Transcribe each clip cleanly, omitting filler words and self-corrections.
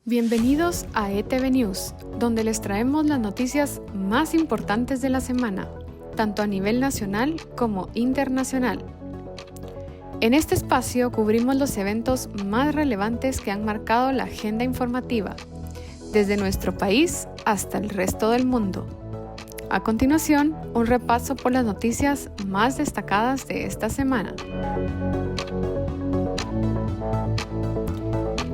Bienvenidos a ETV News, donde les traemos las noticias más importantes de la semana, tanto a nivel nacional como internacional. En este espacio cubrimos los eventos más relevantes que han marcado la agenda informativa, desde nuestro país hasta el resto del mundo. A continuación, un repaso por las noticias más destacadas de esta semana.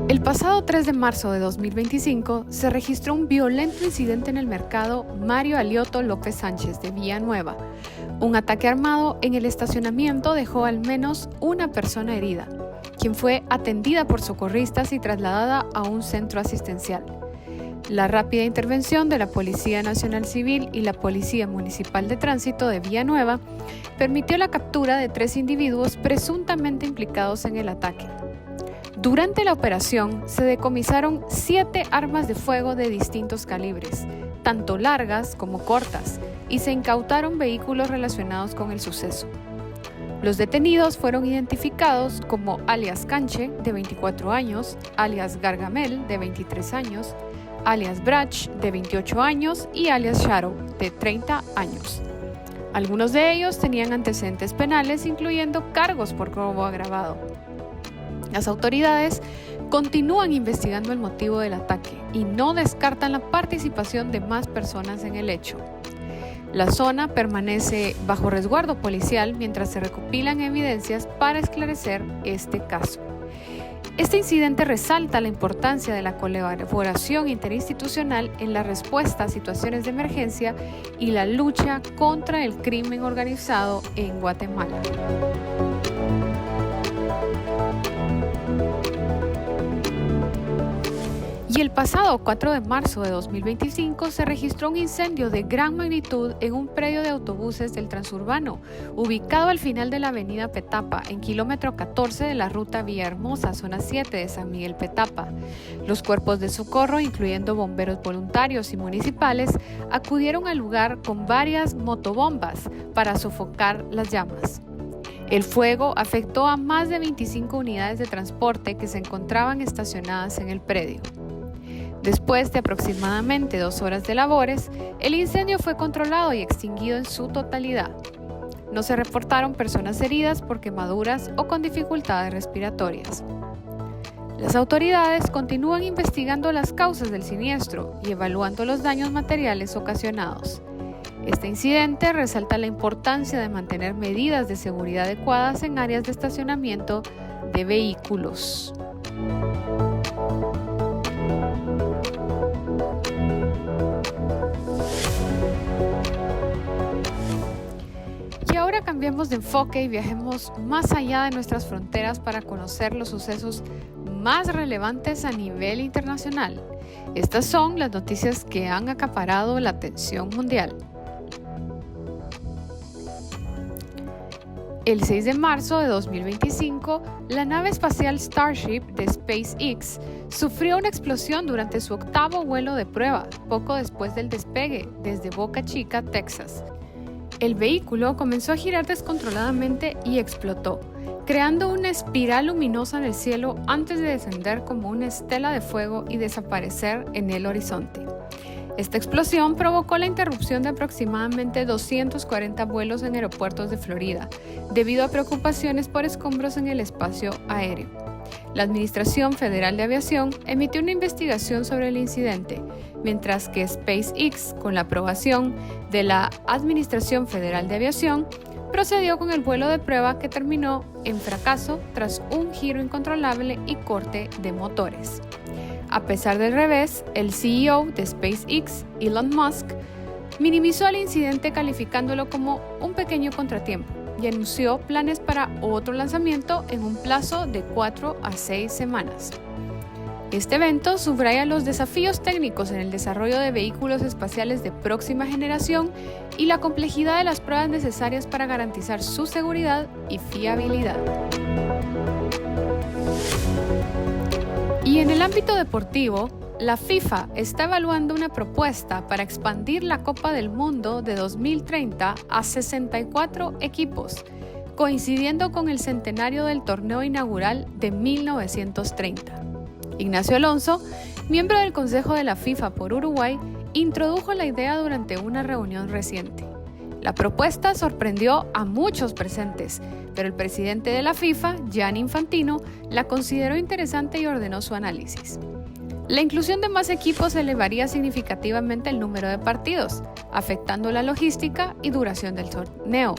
El pasado 3 de marzo de 2025 se registró un violento incidente en el mercado Mario Alioto López Sánchez de Villanueva. Un ataque armado en el estacionamiento dejó al menos una persona herida, quien fue atendida por socorristas y trasladada a un centro asistencial. La rápida intervención de la Policía Nacional Civil y la Policía Municipal de Tránsito de Villanueva permitió la captura de 3 individuos presuntamente implicados en el ataque. Durante la operación se decomisaron 7 armas de fuego de distintos calibres, tanto largas como cortas, y se incautaron vehículos relacionados con el suceso. Los detenidos fueron identificados como alias Canche, de 24 años, alias Gargamel, de 23 años, alias Brach, de 28 años y alias Shadow, de 30 años. Algunos de ellos tenían antecedentes penales, incluyendo cargos por robo agravado. Las autoridades continúan investigando el motivo del ataque y no descartan la participación de más personas en el hecho. La zona permanece bajo resguardo policial mientras se recopilan evidencias para esclarecer este caso. Este incidente resalta la importancia de la colaboración interinstitucional en la respuesta a situaciones de emergencia y la lucha contra el crimen organizado en Guatemala. Y el pasado 4 de marzo de 2025 se registró un incendio de gran magnitud en un predio de autobuses del Transurbano, ubicado al final de la avenida Petapa, en kilómetro 14 de la ruta Villahermosa, zona 7 de San Miguel Petapa. Los cuerpos de socorro, incluyendo bomberos voluntarios y municipales, acudieron al lugar con varias motobombas para sofocar las llamas. El fuego afectó a más de 25 unidades de transporte que se encontraban estacionadas en el predio. Después de aproximadamente 2 horas de labores, el incendio fue controlado y extinguido en su totalidad. No se reportaron personas heridas por quemaduras o con dificultades respiratorias. Las autoridades continúan investigando las causas del siniestro y evaluando los daños materiales ocasionados. Este incidente resalta la importancia de mantener medidas de seguridad adecuadas en áreas de estacionamiento de vehículos. Y ahora cambiemos de enfoque y viajemos más allá de nuestras fronteras para conocer los sucesos más relevantes a nivel internacional. Estas son las noticias que han acaparado la atención mundial. El 6 de marzo de 2025, la nave espacial Starship de SpaceX sufrió una explosión durante su 8º vuelo de prueba, poco después del despegue desde Boca Chica, Texas. El vehículo comenzó a girar descontroladamente y explotó, creando una espiral luminosa en el cielo antes de descender como una estela de fuego y desaparecer en el horizonte. Esta explosión provocó la interrupción de aproximadamente 240 vuelos en aeropuertos de Florida, debido a preocupaciones por escombros en el espacio aéreo. La Administración Federal de Aviación emitió una investigación sobre el incidente, mientras que SpaceX, con la aprobación de la Administración Federal de Aviación, procedió con el vuelo de prueba que terminó en fracaso tras un giro incontrolable y corte de motores. A pesar del revés, el CEO de SpaceX, Elon Musk, minimizó el incidente calificándolo como un pequeño contratiempo y anunció planes para otro lanzamiento en un plazo de 4 a 6 semanas. Este evento subraya los desafíos técnicos en el desarrollo de vehículos espaciales de próxima generación y la complejidad de las pruebas necesarias para garantizar su seguridad y fiabilidad. Y en el ámbito deportivo, la FIFA está evaluando una propuesta para expandir la Copa del Mundo de 2030 a 64 equipos, coincidiendo con el centenario del torneo inaugural de 1930. Ignacio Alonso, miembro del Consejo de la FIFA por Uruguay, introdujo la idea durante una reunión reciente. La propuesta sorprendió a muchos presentes, pero el presidente de la FIFA, Gianni Infantino, la consideró interesante y ordenó su análisis. La inclusión de más equipos elevaría significativamente el número de partidos, afectando la logística y duración del torneo.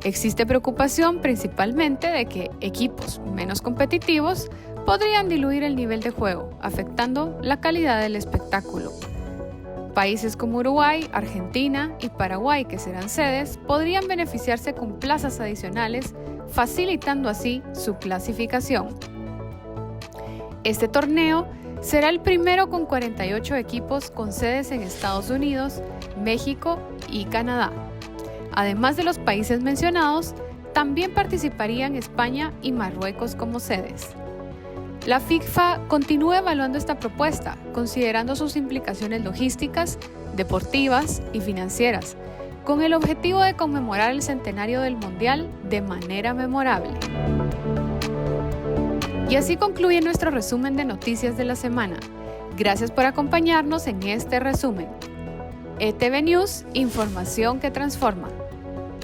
Existe preocupación principalmente de que equipos menos competitivos podrían diluir el nivel de juego, afectando la calidad del espectáculo. Países como Uruguay, Argentina y Paraguay, que serán sedes, podrían beneficiarse con plazas adicionales, facilitando así su clasificación. Este torneo será el primero con 48 equipos con sedes en Estados Unidos, México y Canadá. Además de los países mencionados, también participarían España y Marruecos como sedes. La FIFA continúa evaluando esta propuesta, considerando sus implicaciones logísticas, deportivas y financieras, con el objetivo de conmemorar el centenario del Mundial de manera memorable. Y así concluye nuestro resumen de noticias de la semana. Gracias por acompañarnos en este resumen. ETV News, información que transforma.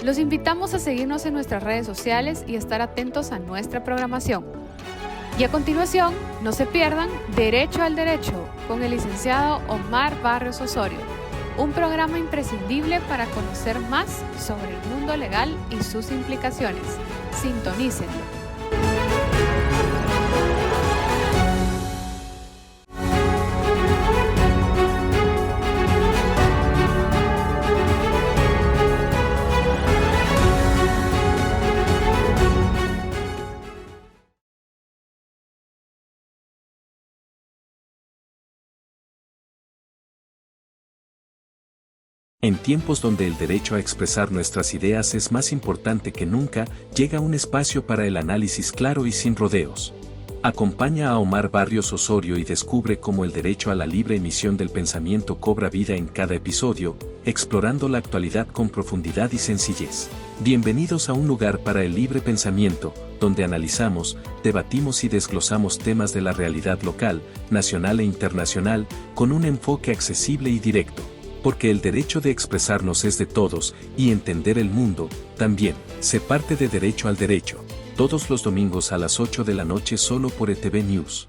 Los invitamos a seguirnos en nuestras redes sociales y estar atentos a nuestra programación. Y a continuación, no se pierdan Derecho al Derecho con el licenciado Omar Barrios Osorio, un programa imprescindible para conocer más sobre el mundo legal y sus implicaciones. Sintonícenlo. En tiempos donde el derecho a expresar nuestras ideas es más importante que nunca, llega un espacio para el análisis claro y sin rodeos. Acompaña a Omar Barrios Osorio y descubre cómo el derecho a la libre emisión del pensamiento cobra vida en cada episodio, explorando la actualidad con profundidad y sencillez. Bienvenidos a un lugar para el libre pensamiento, donde analizamos, debatimos y desglosamos temas de la realidad local, nacional e internacional, con un enfoque accesible y directo. Porque el derecho de expresarnos es de todos, y entender el mundo, también. Sé parte de Derecho al Derecho, todos los domingos a las 8 de la noche solo por ETV News.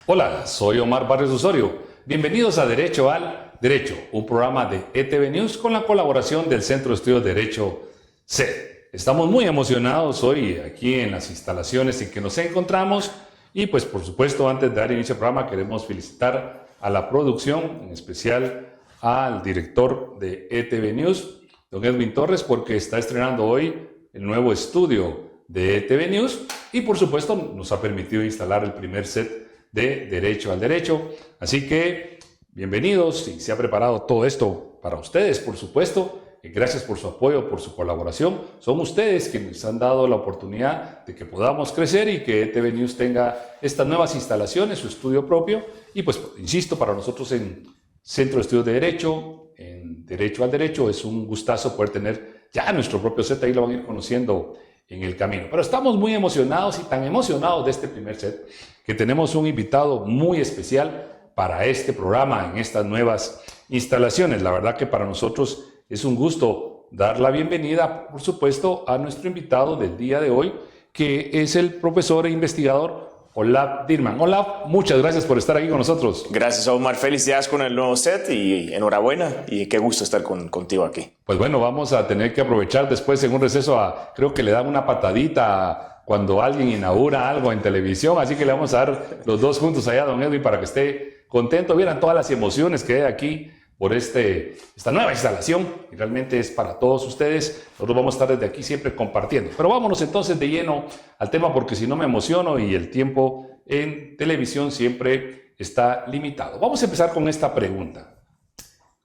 Hola, soy Omar Barrios Osorio. Bienvenidos a Derecho al Derecho, un programa de ETV News con la colaboración del Centro de Estudios de Derecho C. Estamos muy emocionados hoy aquí en las instalaciones en que nos encontramos y pues por supuesto antes de dar inicio al programa queremos felicitar a la producción, en especial al director de ETV News, don Edwin Torres, porque está estrenando hoy el nuevo estudio de ETV News y por supuesto nos ha permitido instalar el primer set de Derecho al Derecho. Así que bienvenidos y se ha preparado todo esto para ustedes, por supuesto. Gracias por su apoyo, por su colaboración. Son ustedes quienes han dado la oportunidad de que podamos crecer y que ETV News tenga estas nuevas instalaciones, su estudio propio. Y pues, insisto, para nosotros en Centro de Estudios de Derecho, en Derecho al Derecho, es un gustazo poder tener ya nuestro propio set, ahí lo van a ir conociendo en el camino. Pero estamos muy emocionados y tan emocionados de este primer set que tenemos un invitado muy especial para este programa en estas nuevas instalaciones. La verdad que para nosotros es un gusto dar la bienvenida, por supuesto, a nuestro invitado del día de hoy, que es el profesor e investigador Olaf Dirman. Olaf, muchas gracias por estar aquí con nosotros. Gracias, Omar. Felicidades con el nuevo set y enhorabuena. Y qué gusto estar contigo aquí. Pues bueno, vamos a tener que aprovechar después en un receso creo que le dan una patadita cuando alguien inaugura algo en televisión. Así que le vamos a dar los dos juntos allá a don Edwin para que esté contento. Vieran todas las emociones que hay aquí por esta nueva instalación y realmente es para todos ustedes. Nosotros vamos a estar desde aquí siempre compartiendo. Pero vámonos entonces de lleno al tema porque si no me emociono y el tiempo en televisión siempre está limitado. Vamos a empezar con esta pregunta.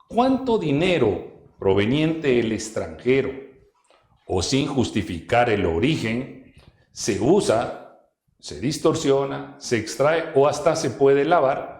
¿Cuánto dinero proveniente del extranjero o sin justificar el origen se usa, se distorsiona, se extrae o hasta se puede lavar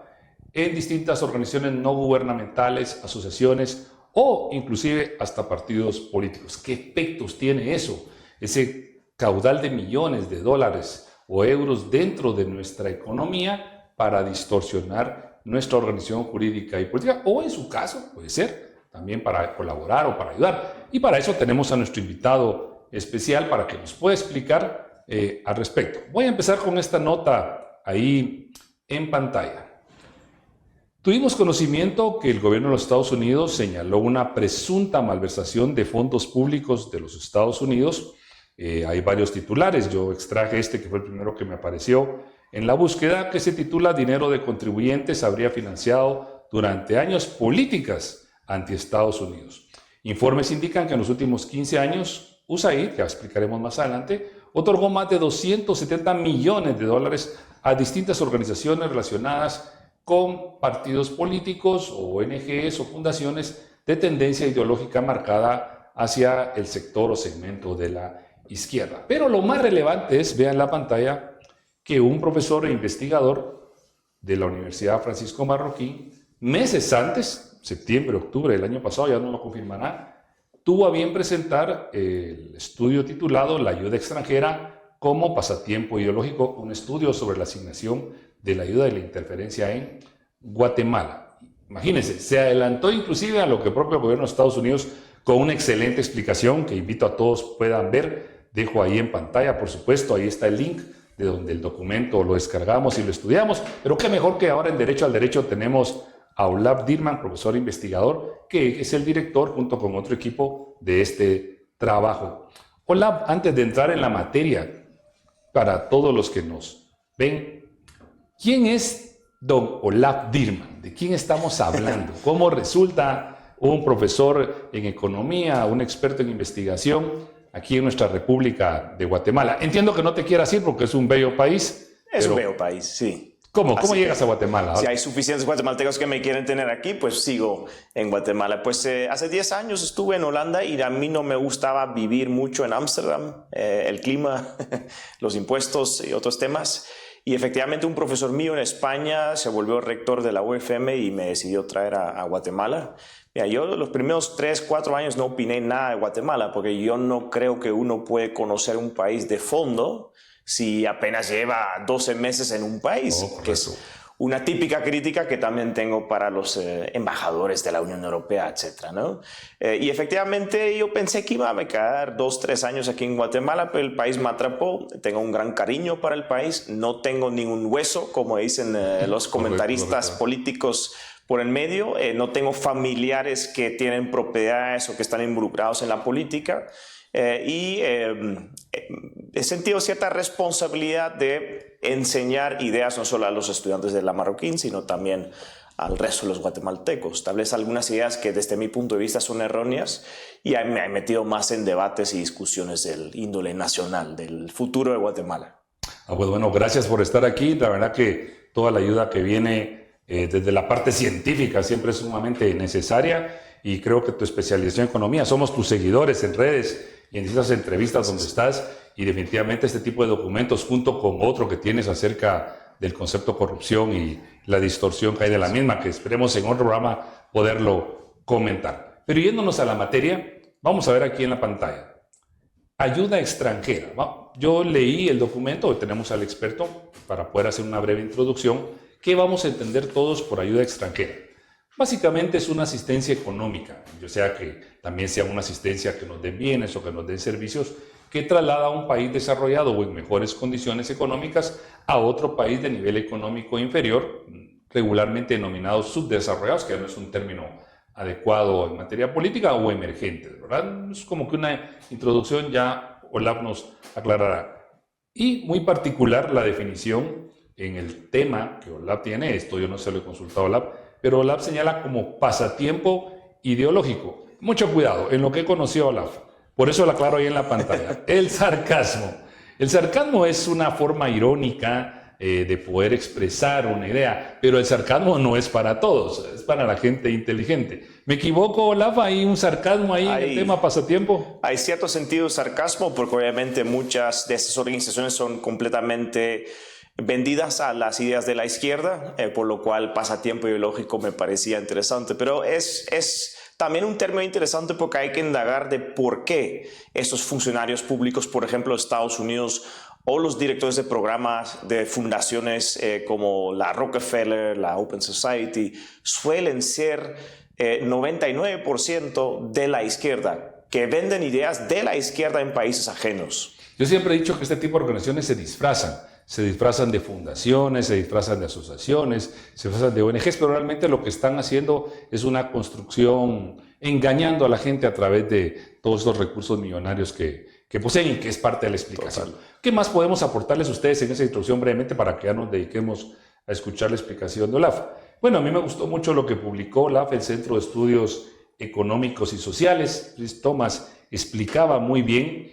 en distintas organizaciones no gubernamentales, asociaciones o inclusive hasta partidos políticos? ¿Qué efectos tiene eso? Ese caudal de millones de dólares o euros dentro de nuestra economía para distorsionar nuestra organización jurídica y política, o en su caso, puede ser, también para colaborar o para ayudar. Y para eso tenemos a nuestro invitado especial para que nos pueda explicar al respecto. Voy a empezar con esta nota ahí en pantalla. Tuvimos conocimiento que el gobierno de los Estados Unidos señaló una presunta malversación de fondos públicos de los Estados Unidos. Hay varios titulares, yo extraje este que fue el primero que me apareció en la búsqueda, que se titula "Dinero de contribuyentes habría financiado durante años políticas anti-Estados Unidos". Informes indican que en los últimos 15 años, USAID, que explicaremos más adelante, otorgó más de $270 millones a distintas organizaciones relacionadas con partidos políticos, ONGs o fundaciones de tendencia ideológica marcada hacia el sector o segmento de la izquierda. Pero lo más relevante es, vean la pantalla, que un profesor e investigador de la Universidad Francisco Marroquín, meses antes, septiembre, octubre del año pasado, ya no lo confirmará, tuvo a bien presentar el estudio titulado "La ayuda extranjera como pasatiempo ideológico", un estudio sobre la asignación de la ayuda y la interferencia en Guatemala. Imagínense, se adelantó inclusive a lo que el propio gobierno de Estados Unidos, con una excelente explicación que invito a todos puedan ver. Dejo ahí en pantalla, por supuesto, ahí está el link de donde el documento lo descargamos y lo estudiamos, pero qué mejor que ahora en Derecho al Derecho tenemos a Olaf Dirman, profesor e investigador, que es el director junto con otro equipo de este trabajo. Olaf, antes de entrar en la materia, para todos los que nos ven, ¿quién es don Olaf Dirman? ¿De quién estamos hablando? ¿Cómo resulta un profesor en economía, un experto en investigación aquí en nuestra República de Guatemala? Entiendo que no te quieras ir porque es un bello país. Es un bello país, sí. ¿Cómo llegas a Guatemala? Si hay suficientes guatemaltecos que me quieren tener aquí, pues sigo en Guatemala. Pues hace 10 años estuve en Holanda y a mí no me gustaba vivir mucho en Ámsterdam, el clima, los impuestos y otros temas. Y efectivamente un profesor mío en España se volvió rector de la UFM y me decidió traer a Guatemala. Mira, yo los primeros 3, 4 años no opiné nada de Guatemala porque yo no creo que uno puede conocer un país de fondo si apenas lleva 12 meses en un país, que es una típica crítica que también tengo para los embajadores de la Unión Europea, etc., ¿no? Y efectivamente yo pensé que iba a quedar 2, 3 años aquí en Guatemala, pero el país me atrapó. Tengo un gran cariño para el país, no tengo ningún hueso, como dicen los comentaristas políticos por el medio, no tengo familiares que tienen propiedades o que están involucrados en la política. He sentido cierta responsabilidad de enseñar ideas no solo a los estudiantes de la Marroquín, sino también al resto de los guatemaltecos. Tal vez algunas ideas que desde mi punto de vista son erróneas y me he metido más en debates y discusiones del índole nacional, del futuro de Guatemala. Pues bueno, gracias por estar aquí. La verdad que toda la ayuda que viene desde la parte científica siempre es sumamente necesaria y creo que tu especialización en economía, somos tus seguidores en redes y en distintas entrevistas donde estás, y definitivamente este tipo de documentos junto con otro que tienes acerca del concepto corrupción y la distorsión que hay de la misma, que esperemos en otro programa poderlo comentar. Pero yéndonos a la materia, vamos a ver aquí en la pantalla. Ayuda extranjera. Yo leí el documento, hoy tenemos al experto para poder hacer una breve introducción. ¿Qué vamos a entender todos por ayuda extranjera? Básicamente es una asistencia económica, o sea que también sea una asistencia que nos den bienes o que nos den servicios, que traslada a un país desarrollado o en mejores condiciones económicas a otro país de nivel económico inferior, regularmente denominados subdesarrollados, que no es un término adecuado en materia política, o emergentes, ¿verdad? Es como que una introducción, ya Olaf nos aclarará. Y muy particular la definición en el tema que Olaf tiene, esto yo no se lo he consultado a Olaf, pero Olaf señala como pasatiempo ideológico. Mucho cuidado en lo que conoció Olaf. Por eso lo aclaro ahí en la pantalla. El sarcasmo. El sarcasmo es una forma irónica de poder expresar una idea, pero el sarcasmo no es para todos, es para la gente inteligente. ¿Me equivoco, Olaf? ¿Hay un sarcasmo ahí en el tema pasatiempo? Hay cierto sentido de sarcasmo porque obviamente muchas de estas organizaciones son completamente vendidas a las ideas de la izquierda, por lo cual pasatiempo ideológico me parecía interesante, pero es también un término interesante porque hay que indagar de por qué estos funcionarios públicos, por ejemplo, de Estados Unidos o los directores de programas de fundaciones como la Rockefeller, la Open Society, suelen ser 99% de la izquierda, que venden ideas de la izquierda en países ajenos. Yo siempre he dicho que este tipo de organizaciones se disfrazan de fundaciones, se disfrazan de asociaciones, se disfrazan de ONGs, pero realmente lo que están haciendo es una construcción engañando a la gente a través de todos los recursos millonarios que poseen y que es parte de la explicación. Total. ¿Qué más podemos aportarles a ustedes en esa introducción brevemente para que ya nos dediquemos a escuchar la explicación de Olaf? Bueno, a mí me gustó mucho lo que publicó Olaf, el Centro de Estudios Económicos y Sociales. Chris Thomas explicaba muy bien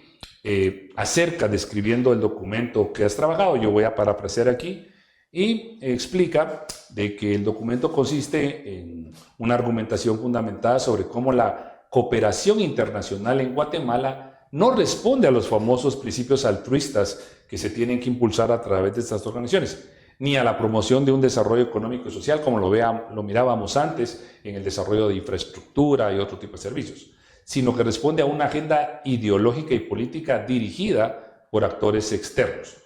acerca, describiendo el documento que has trabajado. Yo voy a parafrasear aquí y explica de que el documento consiste en una argumentación fundamentada sobre cómo la cooperación internacional en Guatemala no responde a los famosos principios altruistas que se tienen que impulsar a través de estas organizaciones, ni a la promoción de un desarrollo económico y social como lo mirábamos antes en el desarrollo de infraestructura y otro tipo de servicios, sino que responde a una agenda ideológica y política dirigida por actores externos.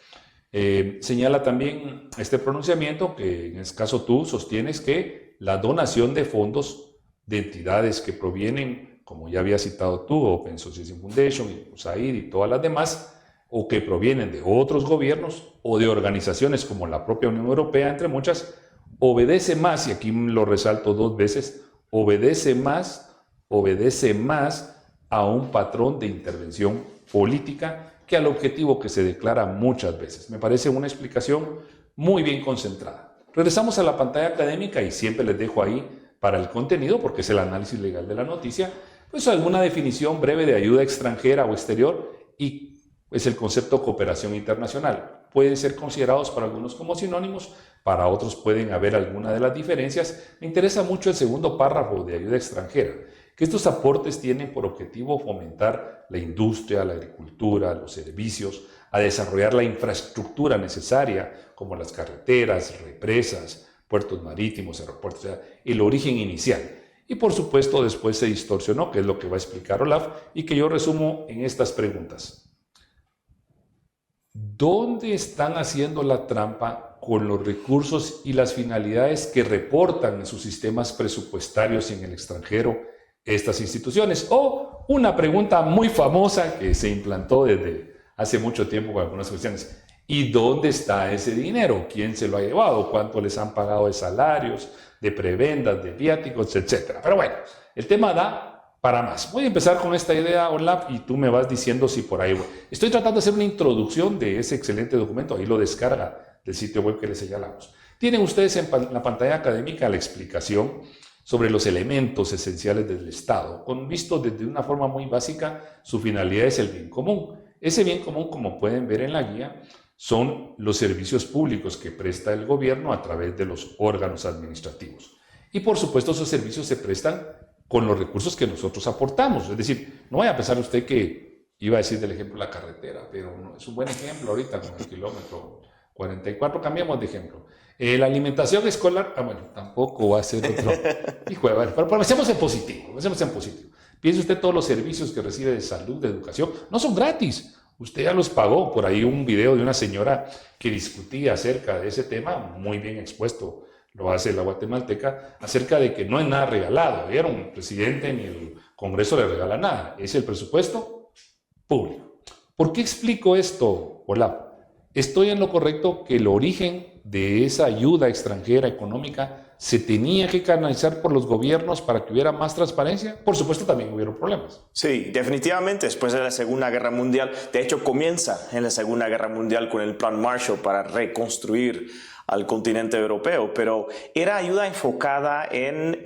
Señala también este pronunciamiento que en este caso tú sostienes que la donación de fondos de entidades que provienen, como ya había citado tú, Open Society Foundation, USAID y todas las demás, o que provienen de otros gobiernos o de organizaciones como la propia Unión Europea, entre muchas, obedece más, y aquí lo resalto 2 veces, obedece más a un patrón de intervención política que al objetivo que se declara muchas veces. Me parece una explicación muy bien concentrada. Regresamos a la pantalla académica y siempre les dejo ahí para el contenido, porque es el análisis legal de la noticia, pues alguna definición breve de ayuda extranjera o exterior y es el concepto cooperación internacional. Pueden ser considerados para algunos como sinónimos, para otros pueden haber alguna de las diferencias. Me interesa mucho el segundo párrafo de ayuda extranjera, que estos aportes tienen por objetivo fomentar la industria, la agricultura, los servicios, a desarrollar la infraestructura necesaria, como las carreteras, represas, puertos marítimos, aeropuertos, o sea, el origen inicial. Y por supuesto después se distorsionó, que es lo que va a explicar Olaf, y que yo resumo en estas preguntas. ¿Dónde están haciendo la trampa con los recursos y las finalidades que reportan en sus sistemas presupuestarios en el extranjero estas instituciones? O una pregunta muy famosa que se implantó desde hace mucho tiempo con algunas cuestiones. ¿Y dónde está ese dinero? ¿Quién se lo ha llevado? ¿Cuánto les han pagado de salarios, de prebendas, de viáticos, etcétera? Pero bueno, el tema da para más. Voy a empezar con esta idea, Olaf, y tú me vas diciendo si por ahí voy. Estoy tratando de hacer una introducción de ese excelente documento. Ahí lo descarga del sitio web que les señalamos. Tienen ustedes en la pantalla académica la explicación sobre los elementos esenciales del Estado, visto desde una forma muy básica. Su finalidad es el bien común. Ese bien común, como pueden ver en la guía, son los servicios públicos que presta el gobierno a través de los órganos administrativos. Y por supuesto esos servicios se prestan con los recursos que nosotros aportamos. Es decir, no vaya a pensar usted que iba a decir del ejemplo la carretera, pero no, es un buen ejemplo ahorita con el kilómetro 44, cambiamos de ejemplo. La alimentación escolar, bueno, tampoco va a ser otro. Hijo de madre, pero pensemos en positivo, Piense usted todos los servicios que recibe de salud, de educación, no son gratis. Usted ya los pagó. Por ahí un video de una señora que discutía acerca de ese tema, muy bien expuesto, lo hace la guatemalteca, acerca de que no es nada regalado. ¿Vieron? El presidente ni el Congreso le regala nada. Es el presupuesto público. ¿Por qué explico esto, Olaf? ¿Estoy en lo correcto que el origen de esa ayuda extranjera económica se tenía que canalizar por los gobiernos para que hubiera más transparencia? Por supuesto, también hubieron problemas. Sí, definitivamente, después de la Segunda Guerra Mundial. De hecho, comienza en la Segunda Guerra Mundial con el Plan Marshall para reconstruir al continente europeo, pero era ayuda enfocada en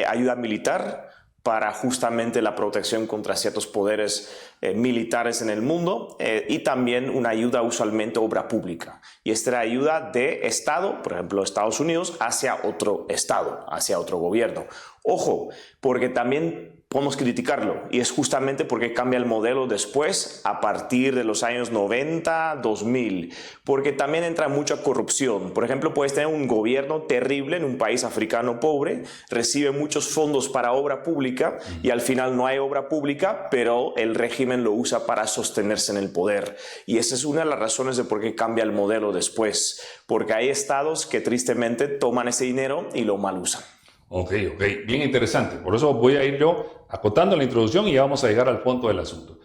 ayuda militar para justamente la protección contra ciertos poderes militares en el mundo y también una ayuda usualmente obra pública. Y esta era ayuda de Estado, por ejemplo Estados Unidos, hacia otro Estado, hacia otro gobierno. Ojo, porque también podemos criticarlo, y es justamente porque cambia el modelo después, a partir de los años 90, 2000, porque también entra mucha corrupción. Por ejemplo, puedes tener un gobierno terrible en un país africano pobre, recibe muchos fondos para obra pública y al final no hay obra pública, pero el régimen lo usa para sostenerse en el poder. Y esa es una de las razones de por qué cambia el modelo después, porque hay estados que tristemente toman ese dinero y lo mal usan. Ok, bien interesante. Por eso voy a ir yo acotando la introducción y ya vamos a llegar al punto del asunto.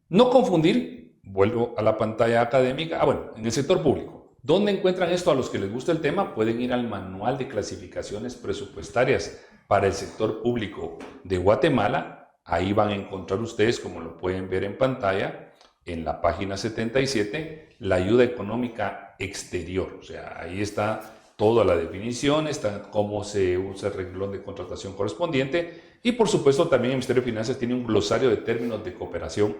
No confundir, vuelvo a la pantalla académica, en el sector público. ¿Dónde encuentran esto? A los que les gusta el tema, pueden ir al Manual de Clasificaciones Presupuestarias para el Sector Público de Guatemala. Ahí van a encontrar ustedes, como lo pueden ver en pantalla, en la página 77, la ayuda económica exterior. O sea, ahí está toda la definición, está cómo se usa el renglón de contratación correspondiente y por supuesto también el Ministerio de Finanzas tiene un glosario de términos de cooperación.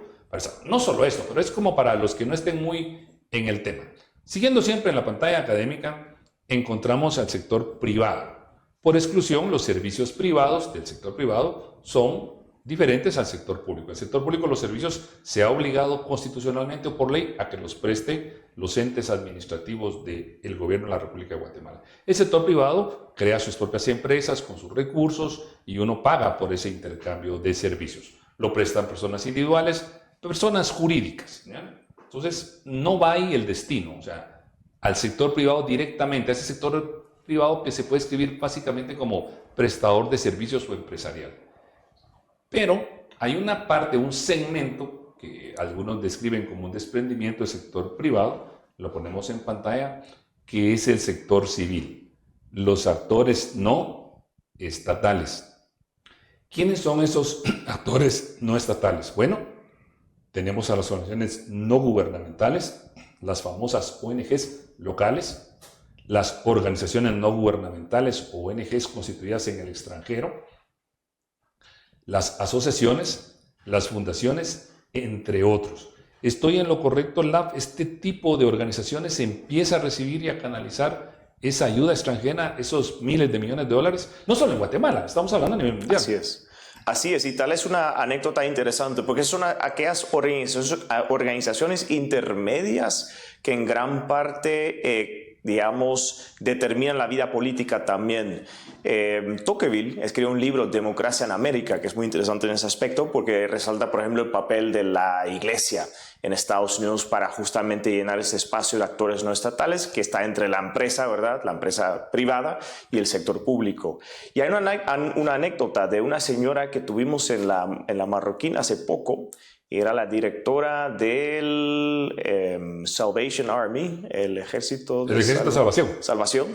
No solo esto, pero es como para los que no estén muy en el tema. Siguiendo siempre en la pantalla académica, encontramos al sector privado. Por exclusión, los servicios privados del sector privado son diferentes al sector público. El sector público, los servicios se ha obligado constitucionalmente o por ley a que los preste los entes administrativos del gobierno de la República de Guatemala. El sector privado crea sus propias empresas con sus recursos y uno paga por ese intercambio de servicios. Lo prestan personas individuales, personas jurídicas, ¿ya? Entonces, no va ahí el destino, o sea, al sector privado directamente, a ese sector privado que se puede escribir básicamente como prestador de servicios o empresarial. Pero hay una parte, un segmento que algunos describen como un desprendimiento del sector privado, lo ponemos en pantalla, que es el sector civil, los actores no estatales. ¿Quiénes son esos actores no estatales? Bueno, tenemos a las organizaciones no gubernamentales, las famosas ONGs locales, las organizaciones no gubernamentales o ONGs constituidas en el extranjero, las asociaciones, las fundaciones, entre otros. ¿Estoy en lo correcto, Lab? Este tipo de organizaciones empieza a recibir y a canalizar esa ayuda extranjera, esos miles de millones de dólares, no solo en Guatemala, estamos hablando a nivel mundial. Así es, y tal es una anécdota interesante, porque son aquellas organizaciones intermedias que en gran parte determinan la vida política también. Tocqueville escribió un libro, Democracia en América, que es muy interesante en ese aspecto porque resalta, por ejemplo, el papel de la iglesia en Estados Unidos para justamente llenar ese espacio de actores no estatales que está entre la empresa, ¿verdad?, la empresa privada y el sector público. Y hay una anécdota de una señora que tuvimos en la Marroquín hace poco. Era la directora del Salvation Army, el ejército de salvación.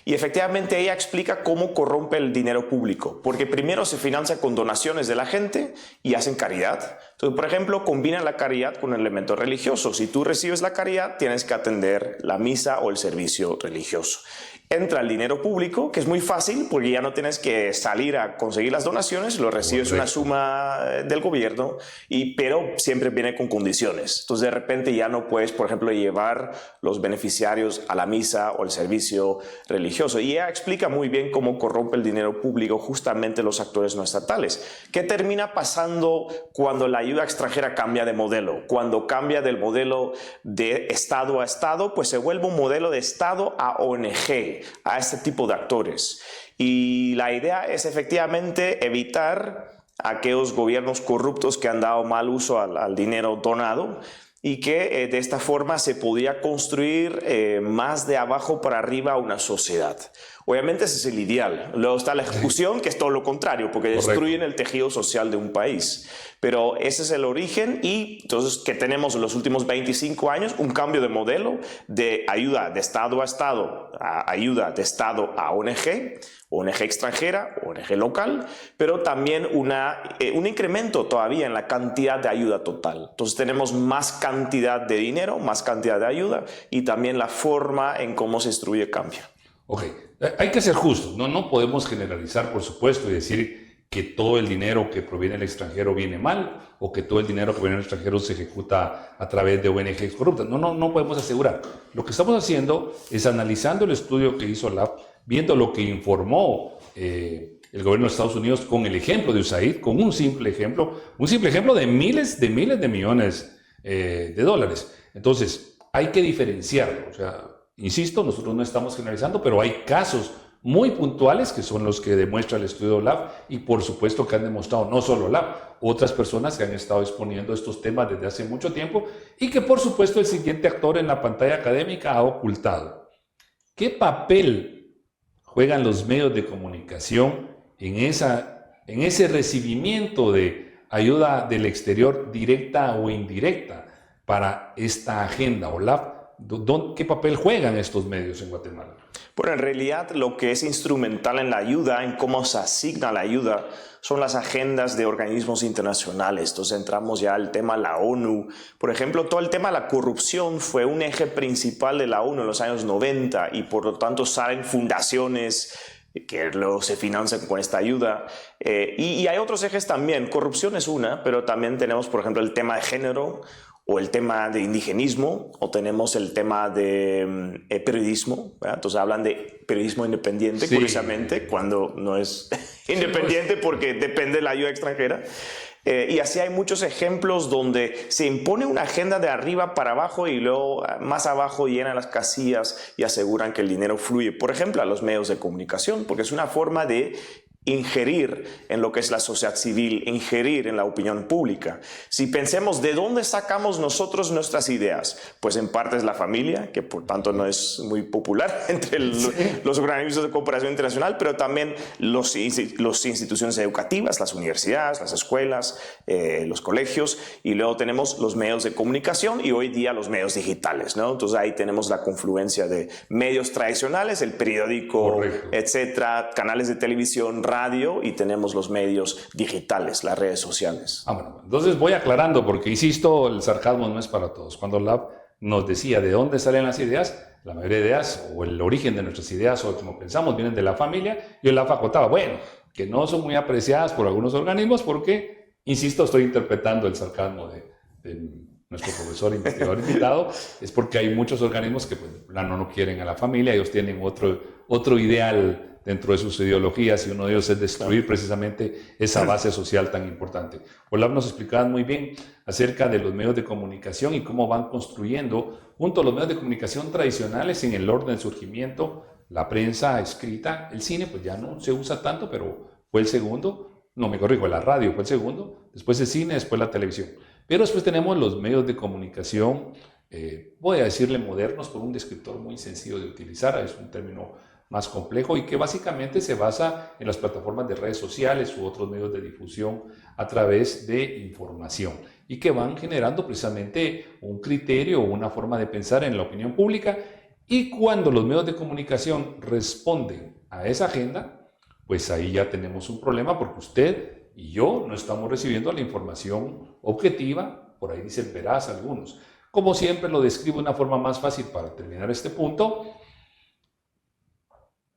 Y efectivamente ella explica cómo corrompe el dinero público, porque primero se financia con donaciones de la gente y hacen caridad. Entonces, por ejemplo, combinan la caridad con el elemento religioso. Si tú recibes la caridad, tienes que atender la misa o el servicio religioso. Entra el dinero público, que es muy fácil porque ya no tienes que salir a conseguir las donaciones, lo recibes una suma del gobierno, pero siempre viene con condiciones. Entonces de repente ya no puedes, por ejemplo, llevar los beneficiarios a la misa o el servicio religioso. Y ella explica muy bien cómo corrompe el dinero público justamente los actores no estatales. ¿Qué termina pasando cuando la ayuda extranjera cambia de modelo? Cuando cambia del modelo de Estado a Estado, pues se vuelve un modelo de Estado a ONG, a este tipo de actores. Y la idea es efectivamente evitar aquellos gobiernos corruptos que han dado mal uso al dinero donado y que de esta forma se podía construir más de abajo para arriba una sociedad. Obviamente ese es el ideal. Luego está la ejecución, que es todo lo contrario, porque destruyen el tejido social de un país. Pero ese es el origen y entonces que tenemos en los últimos 25 años un cambio de modelo de ayuda de Estado a Estado, a ayuda de Estado a ONG, ONG extranjera, ONG local, pero también un incremento todavía en la cantidad de ayuda total. Entonces tenemos más cantidad de dinero, más cantidad de ayuda y también la forma en cómo se distribuye cambia. Ok, hay que ser justos, no podemos generalizar, por supuesto, y decir que todo el dinero que proviene del extranjero viene mal o que todo el dinero que viene del extranjero se ejecuta a través de ONGs corruptas. No podemos asegurar. Lo que estamos haciendo es analizando el estudio que hizo LAB, viendo lo que informó el gobierno de Estados Unidos con el ejemplo de USAID, con un simple ejemplo de miles de millones de dólares. Entonces, hay que diferenciarlo. O sea, insisto, nosotros no estamos generalizando, pero hay casos muy puntuales que son los que demuestra el estudio OLAF y por supuesto que han demostrado no solo OLAF, otras personas que han estado exponiendo estos temas desde hace mucho tiempo y que por supuesto el siguiente actor en la pantalla académica ha ocultado. ¿Qué papel juegan los medios de comunicación en ese recibimiento de ayuda del exterior directa o indirecta para esta agenda OLAF? ¿Qué papel juegan estos medios en Guatemala? Bueno, en realidad lo que es instrumental en la ayuda, en cómo se asigna la ayuda, son las agendas de organismos internacionales. Entonces entramos ya al tema de la ONU. Por ejemplo, todo el tema de la corrupción fue un eje principal de la ONU en los años 90 y por lo tanto salen fundaciones que luego se financian con esta ayuda. Y hay otros ejes también. Corrupción es una, pero también tenemos, por ejemplo, el tema de género, o el tema de indigenismo, o tenemos el tema de periodismo, ¿verdad? Entonces hablan de periodismo independiente, sí, curiosamente, cuando no es independiente porque depende de la ayuda extranjera. Y así hay muchos ejemplos donde se impone una agenda de arriba para abajo y luego más abajo llenan las casillas y aseguran que el dinero fluye. Por ejemplo, a los medios de comunicación, porque es una forma de ingerir en lo que es la sociedad civil, ingerir en la opinión pública. Si pensemos de dónde sacamos nosotros nuestras ideas, pues en parte es la familia, que por tanto no es muy popular entre los organismos de cooperación internacional, pero también las instituciones educativas, las universidades, las escuelas, los colegios, y luego tenemos los medios de comunicación y hoy día los medios digitales, ¿no? Entonces ahí tenemos la confluencia de medios tradicionales, el periódico, correcto, etcétera, canales de televisión, radio, y tenemos los medios digitales, las redes sociales. Bueno, entonces voy aclarando porque, insisto, el sarcasmo no es para todos. Cuando Olaf nos decía de dónde salen las ideas, la mayoría de ideas o el origen de nuestras ideas o como pensamos vienen de la familia, y Olaf acotaba, bueno, que no son muy apreciadas por algunos organismos porque, insisto, estoy interpretando el sarcasmo de nuestro profesor investigador invitado, es porque hay muchos organismos que pues, no quieren a la familia, ellos tienen otro ideal dentro de sus ideologías y uno de ellos es destruir precisamente esa base social tan importante. Olaf nos explicaba muy bien acerca de los medios de comunicación y cómo van construyendo junto a los medios de comunicación tradicionales en el orden del surgimiento, la prensa escrita, el cine pues ya no se usa tanto, pero fue el segundo, no me corrijo, la radio fue el segundo, después el cine, después la televisión. Pero después tenemos los medios de comunicación, voy a decirle modernos por un descriptor muy sencillo de utilizar, es un término más complejo y que básicamente se basa en las plataformas de redes sociales u otros medios de difusión a través de información y que van generando precisamente un criterio o una forma de pensar en la opinión pública, y cuando los medios de comunicación responden a esa agenda, pues ahí ya tenemos un problema porque usted y yo no estamos recibiendo la información objetiva, por ahí dicen veraz algunos. Como siempre lo describo de una forma más fácil para terminar este punto: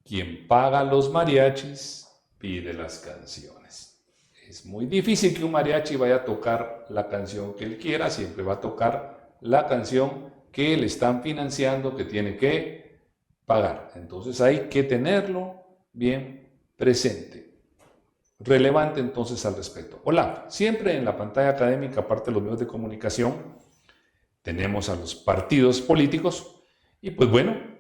quien paga los mariachis pide las canciones. Es muy difícil que un mariachi vaya a tocar la canción que él quiera, siempre va a tocar la canción que le están financiando, que tiene que pagar. Entonces hay que tenerlo bien presente. Relevante entonces al respecto. Hola, siempre en la pantalla académica, aparte de los medios de comunicación, tenemos a los partidos políticos y pues bueno,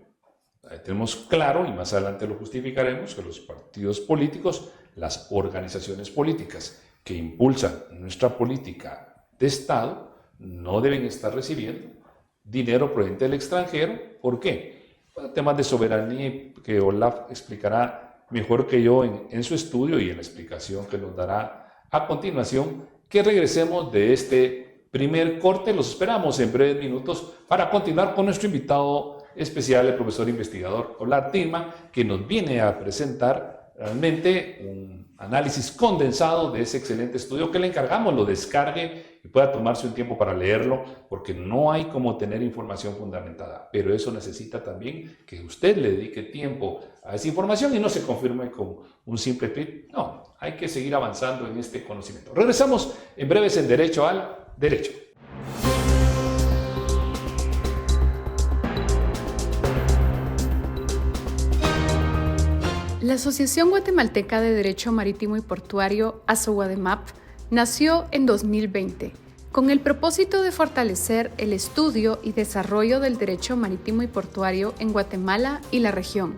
tenemos claro, y más adelante lo justificaremos, que los partidos políticos, las organizaciones políticas que impulsan nuestra política de Estado, no deben estar recibiendo dinero proveniente del extranjero. ¿Por qué? Bueno, temas de soberanía que Olaf explicará mejor que yo en su estudio y en la explicación que nos dará a continuación. Que regresemos de este primer corte, los esperamos en breves minutos para continuar con nuestro invitado especial, el profesor investigador Olaf Tillman, que nos viene a presentar realmente un análisis condensado de ese excelente estudio que le encargamos lo descargue y pueda tomarse un tiempo para leerlo, porque no hay como tener información fundamentada, pero eso necesita también que usted le dedique tiempo a esa información y no se confirme con un simple clic. No, hay que seguir avanzando en este conocimiento. Regresamos en breves en Derecho al Derecho. La Asociación Guatemalteca de Derecho Marítimo y Portuario, ASOGUADEMAP, nació en 2020 con el propósito de fortalecer el estudio y desarrollo del derecho marítimo y portuario en Guatemala y la región.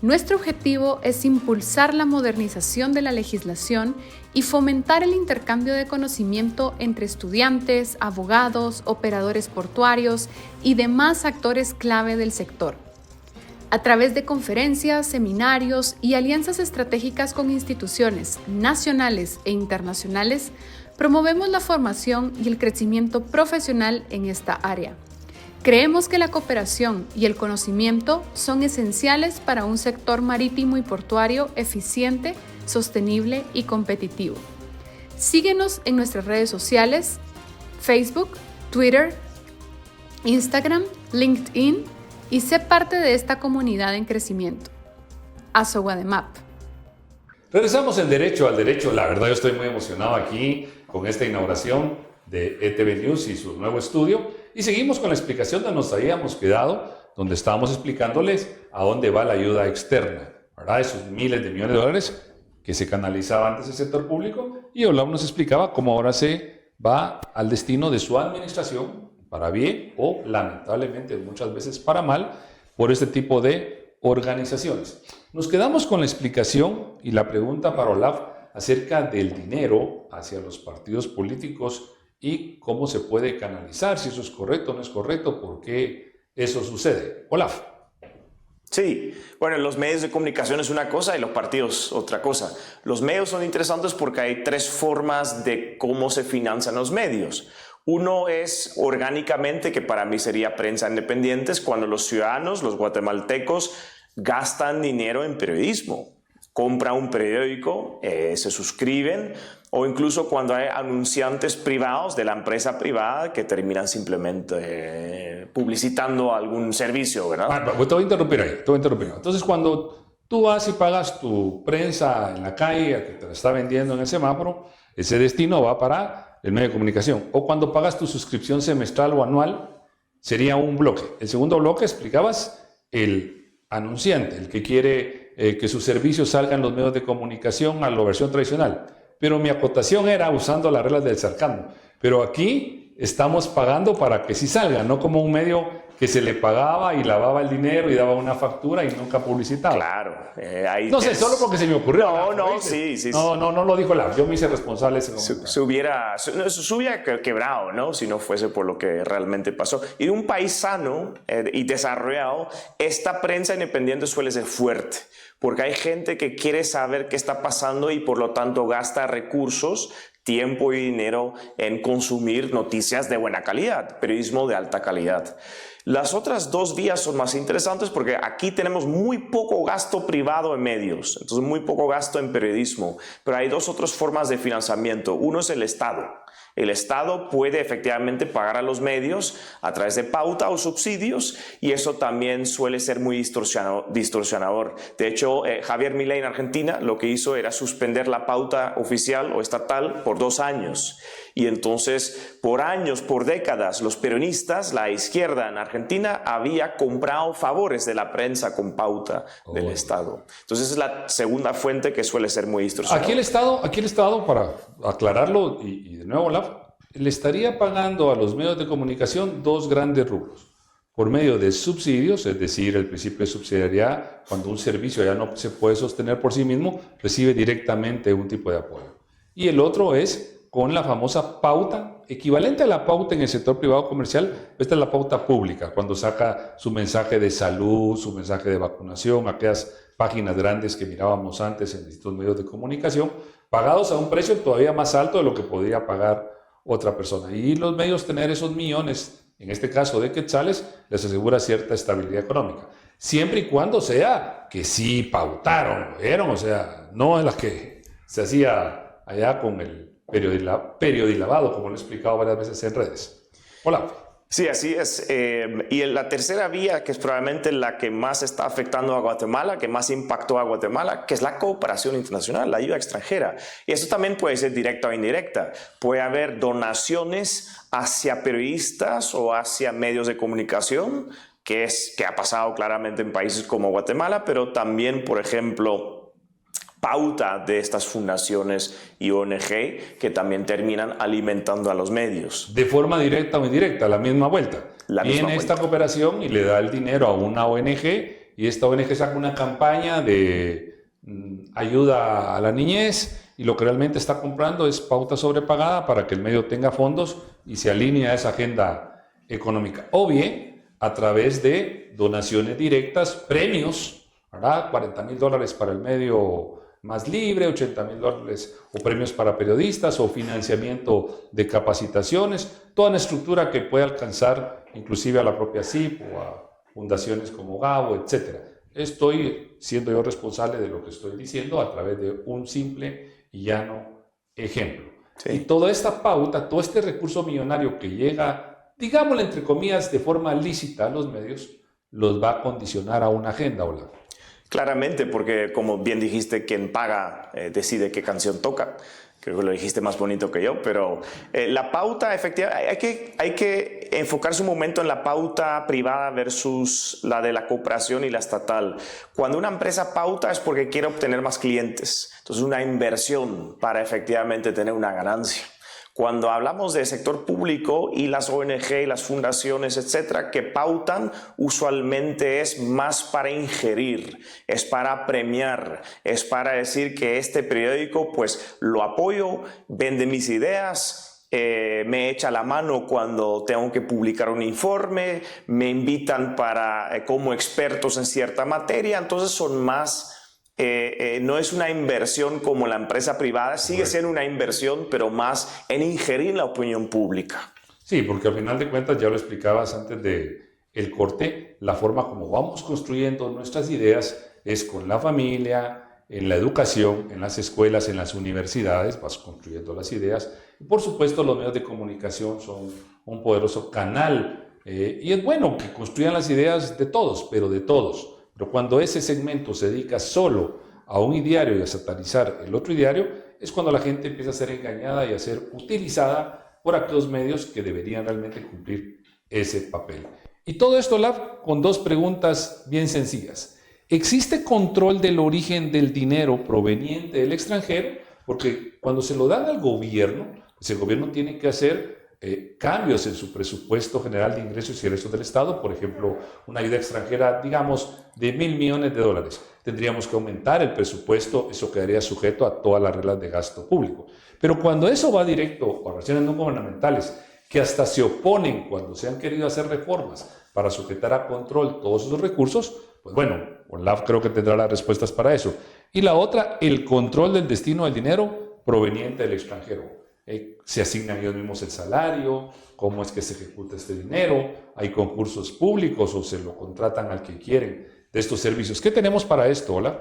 Nuestro objetivo es impulsar la modernización de la legislación y fomentar el intercambio de conocimiento entre estudiantes, abogados, operadores portuarios y demás actores clave del sector. A través de conferencias, seminarios y alianzas estratégicas con instituciones nacionales e internacionales, promovemos la formación y el crecimiento profesional en esta área. Creemos que la cooperación y el conocimiento son esenciales para un sector marítimo y portuario eficiente, sostenible y competitivo. Síguenos en nuestras redes sociales, Facebook, Twitter, Instagram, LinkedIn y sé parte de esta comunidad en crecimiento. ASOGUADEMAP. Regresamos en Derecho al Derecho. La verdad yo estoy muy emocionado aquí con esta inauguración de ETV News y su nuevo estudio. Y seguimos con la explicación donde nos habíamos quedado, donde estábamos explicándoles a dónde va la ayuda externa, ¿verdad? Esos miles de millones de dólares que se canalizaban antes del sector público. Y Olaf nos explicaba cómo ahora se va al destino de su administración, para bien o lamentablemente muchas veces para mal, por este tipo de organizaciones. Nos quedamos con la explicación y la pregunta para Olaf acerca del dinero hacia los partidos políticos y cómo se puede canalizar, si eso es correcto o no es correcto, por qué eso sucede. Olaf. Sí, bueno, los medios de comunicación es una cosa y los partidos otra cosa. Los medios son interesantes porque hay tres formas de cómo se financian los medios. Uno es orgánicamente, que para mí sería prensa independiente, cuando los ciudadanos, los guatemaltecos, gastan dinero en periodismo. Compran un periódico, se suscriben, o incluso cuando hay anunciantes privados de la empresa privada que terminan simplemente publicitando algún servicio, ¿verdad? Te voy a interrumpir ahí, Entonces, cuando tú vas y pagas tu prensa en la calle, a que te la está vendiendo en el semáforo, ese destino va para el medio de comunicación. O cuando pagas tu suscripción semestral o anual, sería un bloque. El segundo bloque explicabas el anunciante, el que quiere que sus servicios salgan en los medios de comunicación a la versión tradicional. Pero mi acotación era usando las reglas del sarcasmo. Pero aquí estamos pagando para que sí salga, no como un medio que se le pagaba y lavaba el dinero y daba una factura y nunca publicitaba. Claro. No sé, solo porque se me ocurrió. Sí. No lo dijo Olaf, yo me hice responsable. Se hubiera quebrado, ¿no? Si no fuese por lo que realmente pasó. Y de un país sano y desarrollado, esta prensa independiente suele ser fuerte, porque hay gente que quiere saber qué está pasando y por lo tanto gasta recursos, tiempo y dinero en consumir noticias de buena calidad, periodismo de alta calidad. Las otras dos vías son más interesantes porque aquí tenemos muy poco gasto privado en medios, entonces muy poco gasto en periodismo, pero hay dos otras formas de financiamiento. Uno es el Estado. El Estado puede efectivamente pagar a los medios a través de pauta o subsidios y eso también suele ser muy distorsionador. De hecho, Javier Milei en Argentina lo que hizo era suspender la pauta oficial o estatal por 2 años. Y entonces, por años, por décadas, los peronistas, la izquierda en Argentina, había comprado favores de la prensa con pauta del Estado. Entonces, es la segunda fuente que suele ser muy distorsionada. Aquí el Estado, para aclararlo, y de nuevo, Olaf, le estaría pagando a los medios de comunicación 2 grandes rubros. Por medio de subsidios, es decir, el principio de subsidiariedad, cuando un servicio ya no se puede sostener por sí mismo, recibe directamente un tipo de apoyo. Y el otro es con la famosa pauta, equivalente a la pauta en el sector privado comercial. Esta es la pauta pública, cuando saca su mensaje de salud, su mensaje de vacunación, aquellas páginas grandes que mirábamos antes en distintos medios de comunicación, pagados a un precio todavía más alto de lo que podría pagar otra persona. Y los medios tener esos millones, en este caso de quetzales, les asegura cierta estabilidad económica. Siempre y cuando sea que sí pautaron, ¿vieron? O sea, no en las que se hacía allá con el periodilavado, como lo he explicado varias veces en redes. Hola. Sí, así es. Y la tercera vía, que es probablemente la que más está afectando a Guatemala, que más impactó a Guatemala, que es la cooperación internacional, la ayuda extranjera. Y eso también puede ser directa o indirecta. Puede haber donaciones hacia periodistas o hacia medios de comunicación que ha pasado claramente en países como Guatemala, pero también, por ejemplo, pauta de estas fundaciones y ONG que también terminan alimentando a los medios. De forma directa o indirecta, la misma vuelta. Viene esta cooperación y le da el dinero a una ONG y esta ONG saca una campaña de ayuda a la niñez y lo que realmente está comprando es pauta sobrepagada para que el medio tenga fondos y se alinee a esa agenda económica. O bien, a través de donaciones directas, premios, ¿verdad? $40,000 para el medio más libre, $80,000 o premios para periodistas o financiamiento de capacitaciones, toda una estructura que puede alcanzar inclusive a la propia CIP o a fundaciones como Gabo, etc. Estoy siendo yo responsable de lo que estoy diciendo a través de un simple y llano ejemplo. Sí. Y toda esta pauta, todo este recurso millonario que llega, digámoslo entre comillas, de forma lícita a los medios, los va a condicionar a una agenda, Olaf. Claramente, porque como bien dijiste, quien paga decide qué canción toca. Creo que lo dijiste más bonito que yo, pero la pauta efectiva, hay que enfocarse un momento en la pauta privada versus la de la cooperación y la estatal. Cuando una empresa pauta es porque quiere obtener más clientes, entonces una inversión para efectivamente tener una ganancia. Cuando hablamos del sector público y las ONG y las fundaciones, etcétera, que pautan, usualmente es más para ingerir, es para premiar, es para decir que este periódico pues lo apoyo, vende mis ideas, me echa la mano cuando tengo que publicar un informe, me invitan como expertos en cierta materia, entonces son más... no es una inversión como la empresa privada, sigue siendo una inversión, pero más en ingerir la opinión pública. Sí, porque al final de cuentas, ya lo explicabas antes del corte, la forma como vamos construyendo nuestras ideas es con la familia, en la educación, en las escuelas, en las universidades, vas construyendo las ideas. Y por supuesto, los medios de comunicación son un poderoso canal y es bueno que construyan las ideas de todos, pero de todos. Pero cuando ese segmento se dedica solo a un ideario y a satanizar el otro ideario, es cuando la gente empieza a ser engañada y a ser utilizada por aquellos medios que deberían realmente cumplir ese papel. Y todo esto, Olaf, con dos preguntas bien sencillas. ¿Existe control del origen del dinero proveniente del extranjero? Porque cuando se lo dan al gobierno, pues el gobierno tiene que hacer cambios en su presupuesto general de ingresos y egresos del Estado, por ejemplo, una ayuda extranjera, digamos, de $1,000 millones. Tendríamos que aumentar el presupuesto, eso quedaría sujeto a todas las reglas de gasto público. Pero cuando eso va directo a organizaciones no gubernamentales, que hasta se oponen cuando se han querido hacer reformas para sujetar a control todos esos recursos, pues bueno, Olaf creo que tendrá las respuestas para eso. Y la otra, el control del destino del dinero proveniente del extranjero. Se asignan ellos mismos el salario, cómo es que se ejecuta este dinero, hay concursos públicos o se lo contratan al que quieren de estos servicios. ¿Qué tenemos para esto, Olaf?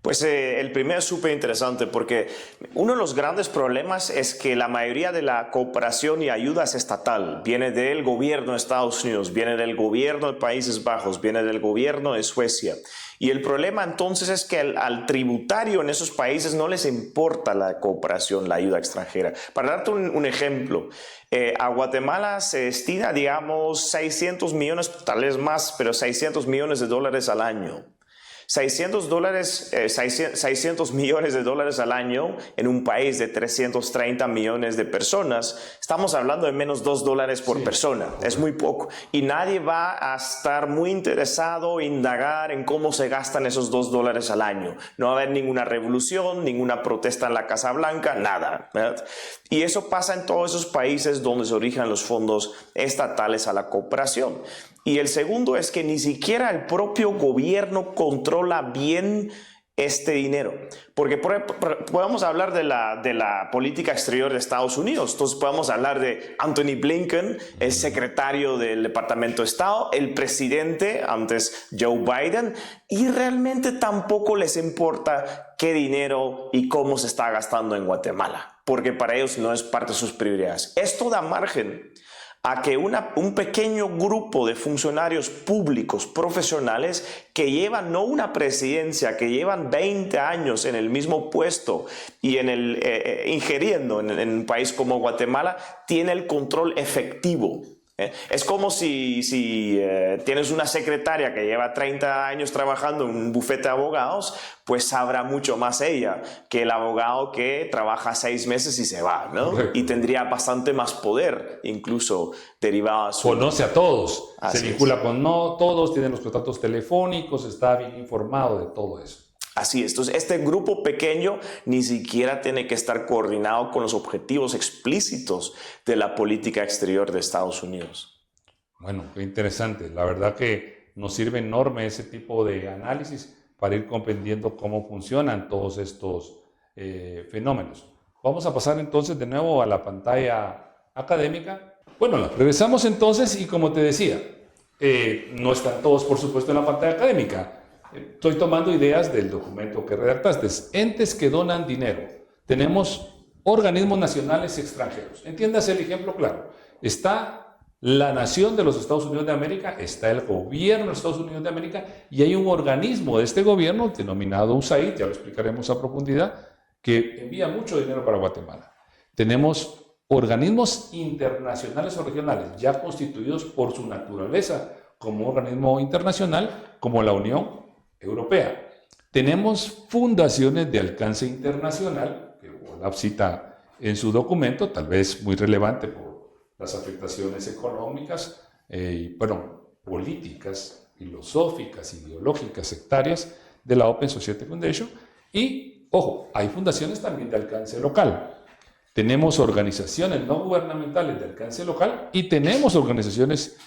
Pues el primero es súper interesante porque uno de los grandes problemas es que la mayoría de la cooperación y ayuda es estatal. Viene del gobierno de Estados Unidos, viene del gobierno de Países Bajos, viene del gobierno de Suecia. Y el problema entonces es que al tributario en esos países no les importa la cooperación, la ayuda extranjera. Para darte un ejemplo, a Guatemala se destina, digamos, 600 millones, tal vez más, pero $600 millones al año. 600 millones de dólares al año en un país de 330 millones de personas, estamos hablando de menos $2 por persona, es muy poco. Y nadie va a estar muy interesado en indagar en cómo se gastan esos $2 al año. No va a haber ninguna revolución, ninguna protesta en la Casa Blanca, nada, ¿verdad? Y eso pasa en todos esos países donde se originan los fondos estatales a la cooperación. Y el segundo es que ni siquiera el propio gobierno controla bien este dinero. Porque podemos hablar de la política exterior de Estados Unidos. Entonces podemos hablar de Anthony Blinken, el secretario del Departamento de Estado, el presidente, antes Joe Biden, y realmente tampoco les importa qué dinero y cómo se está gastando en Guatemala, porque para ellos no es parte de sus prioridades. Esto da margen a que un pequeño grupo de funcionarios públicos profesionales que llevan no una presidencia, que llevan 20 años en el mismo puesto y ingiriendo en un país como Guatemala, tiene el control efectivo Es como si tienes una secretaria que lleva 30 años trabajando en un bufete de abogados, pues sabrá mucho más ella que el abogado que trabaja 6 meses y se va, ¿no? Correcto. Y tendría bastante más poder, incluso derivado a su... Conoce a todos, Así se vincula es. con todos, tiene los contactos telefónicos, está bien informado de todo eso. Así es. Entonces, este grupo pequeño ni siquiera tiene que estar coordinado con los objetivos explícitos de la política exterior de Estados Unidos. Bueno, qué interesante. La verdad que nos sirve enorme ese tipo de análisis para ir comprendiendo cómo funcionan todos estos fenómenos. Vamos a pasar entonces de nuevo a la pantalla académica. Bueno, regresamos entonces y como te decía, no están todos por supuesto en la pantalla académica. Estoy tomando ideas del documento que redactaste. Entes que donan dinero. Tenemos organismos nacionales extranjeros. Entiéndase el ejemplo claro. Está la nación de los Estados Unidos de América, está el gobierno de los Estados Unidos de América y hay un organismo de este gobierno denominado USAID, ya lo explicaremos a profundidad, que envía mucho dinero para Guatemala. Tenemos organismos internacionales o regionales ya constituidos por su naturaleza como organismo internacional, como la Unión Europea. Tenemos fundaciones de alcance internacional, que Olaf cita en su documento, tal vez muy relevante por las afectaciones económicas y, políticas, filosóficas, ideológicas, sectarias de la Open Society Foundation. Y, ojo, hay fundaciones también de alcance local. Tenemos organizaciones no gubernamentales de alcance local y tenemos organizaciones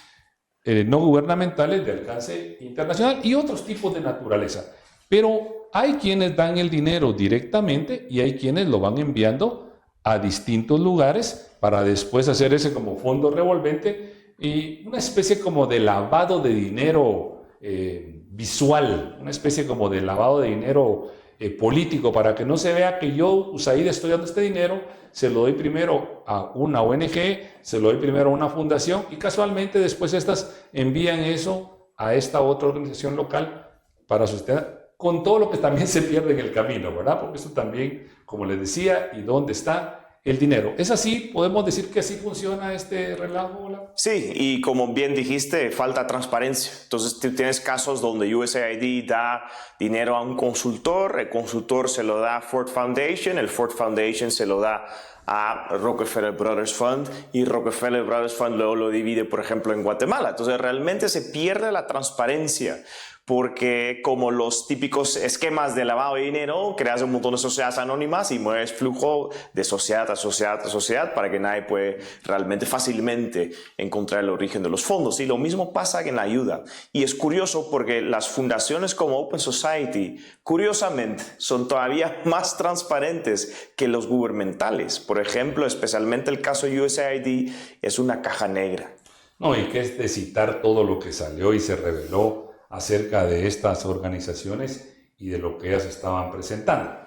no gubernamentales de alcance internacional y otros tipos de naturaleza. Pero hay quienes dan el dinero directamente y hay quienes lo van enviando a distintos lugares para después hacer ese como fondo revolvente y una especie como de lavado de dinero visual, una especie como de lavado de dinero político para que no se vea que yo, USAID, estoy dando este dinero, se lo doy primero a una ONG, se lo doy primero a una fundación y casualmente después estas envían eso a esta otra organización local para sostener, con todo lo que también se pierde en el camino, ¿verdad? Porque eso también, como les decía, ¿y dónde está el dinero? ¿Es así? ¿Podemos decir que así funciona este relajo, Olaf? Sí, y como bien dijiste, falta transparencia. Entonces, tú tienes casos donde USAID da dinero a un consultor, el consultor se lo da a Ford Foundation, el Ford Foundation se lo da a Rockefeller Brothers Fund y Rockefeller Brothers Fund luego lo divide, por ejemplo, en Guatemala. Entonces, realmente se pierde la transparencia. Porque como los típicos esquemas de lavado de dinero, creas un montón de sociedades anónimas y mueves flujo de sociedad a sociedad a sociedad para que nadie puede realmente fácilmente encontrar el origen de los fondos. Y lo mismo pasa en la ayuda. Y es curioso porque las fundaciones como Open Society, curiosamente, son todavía más transparentes que los gubernamentales. Por ejemplo, especialmente el caso de USAID es una caja negra. No, y que es de citar todo lo que salió y se reveló acerca de estas organizaciones y de lo que ellas estaban presentando.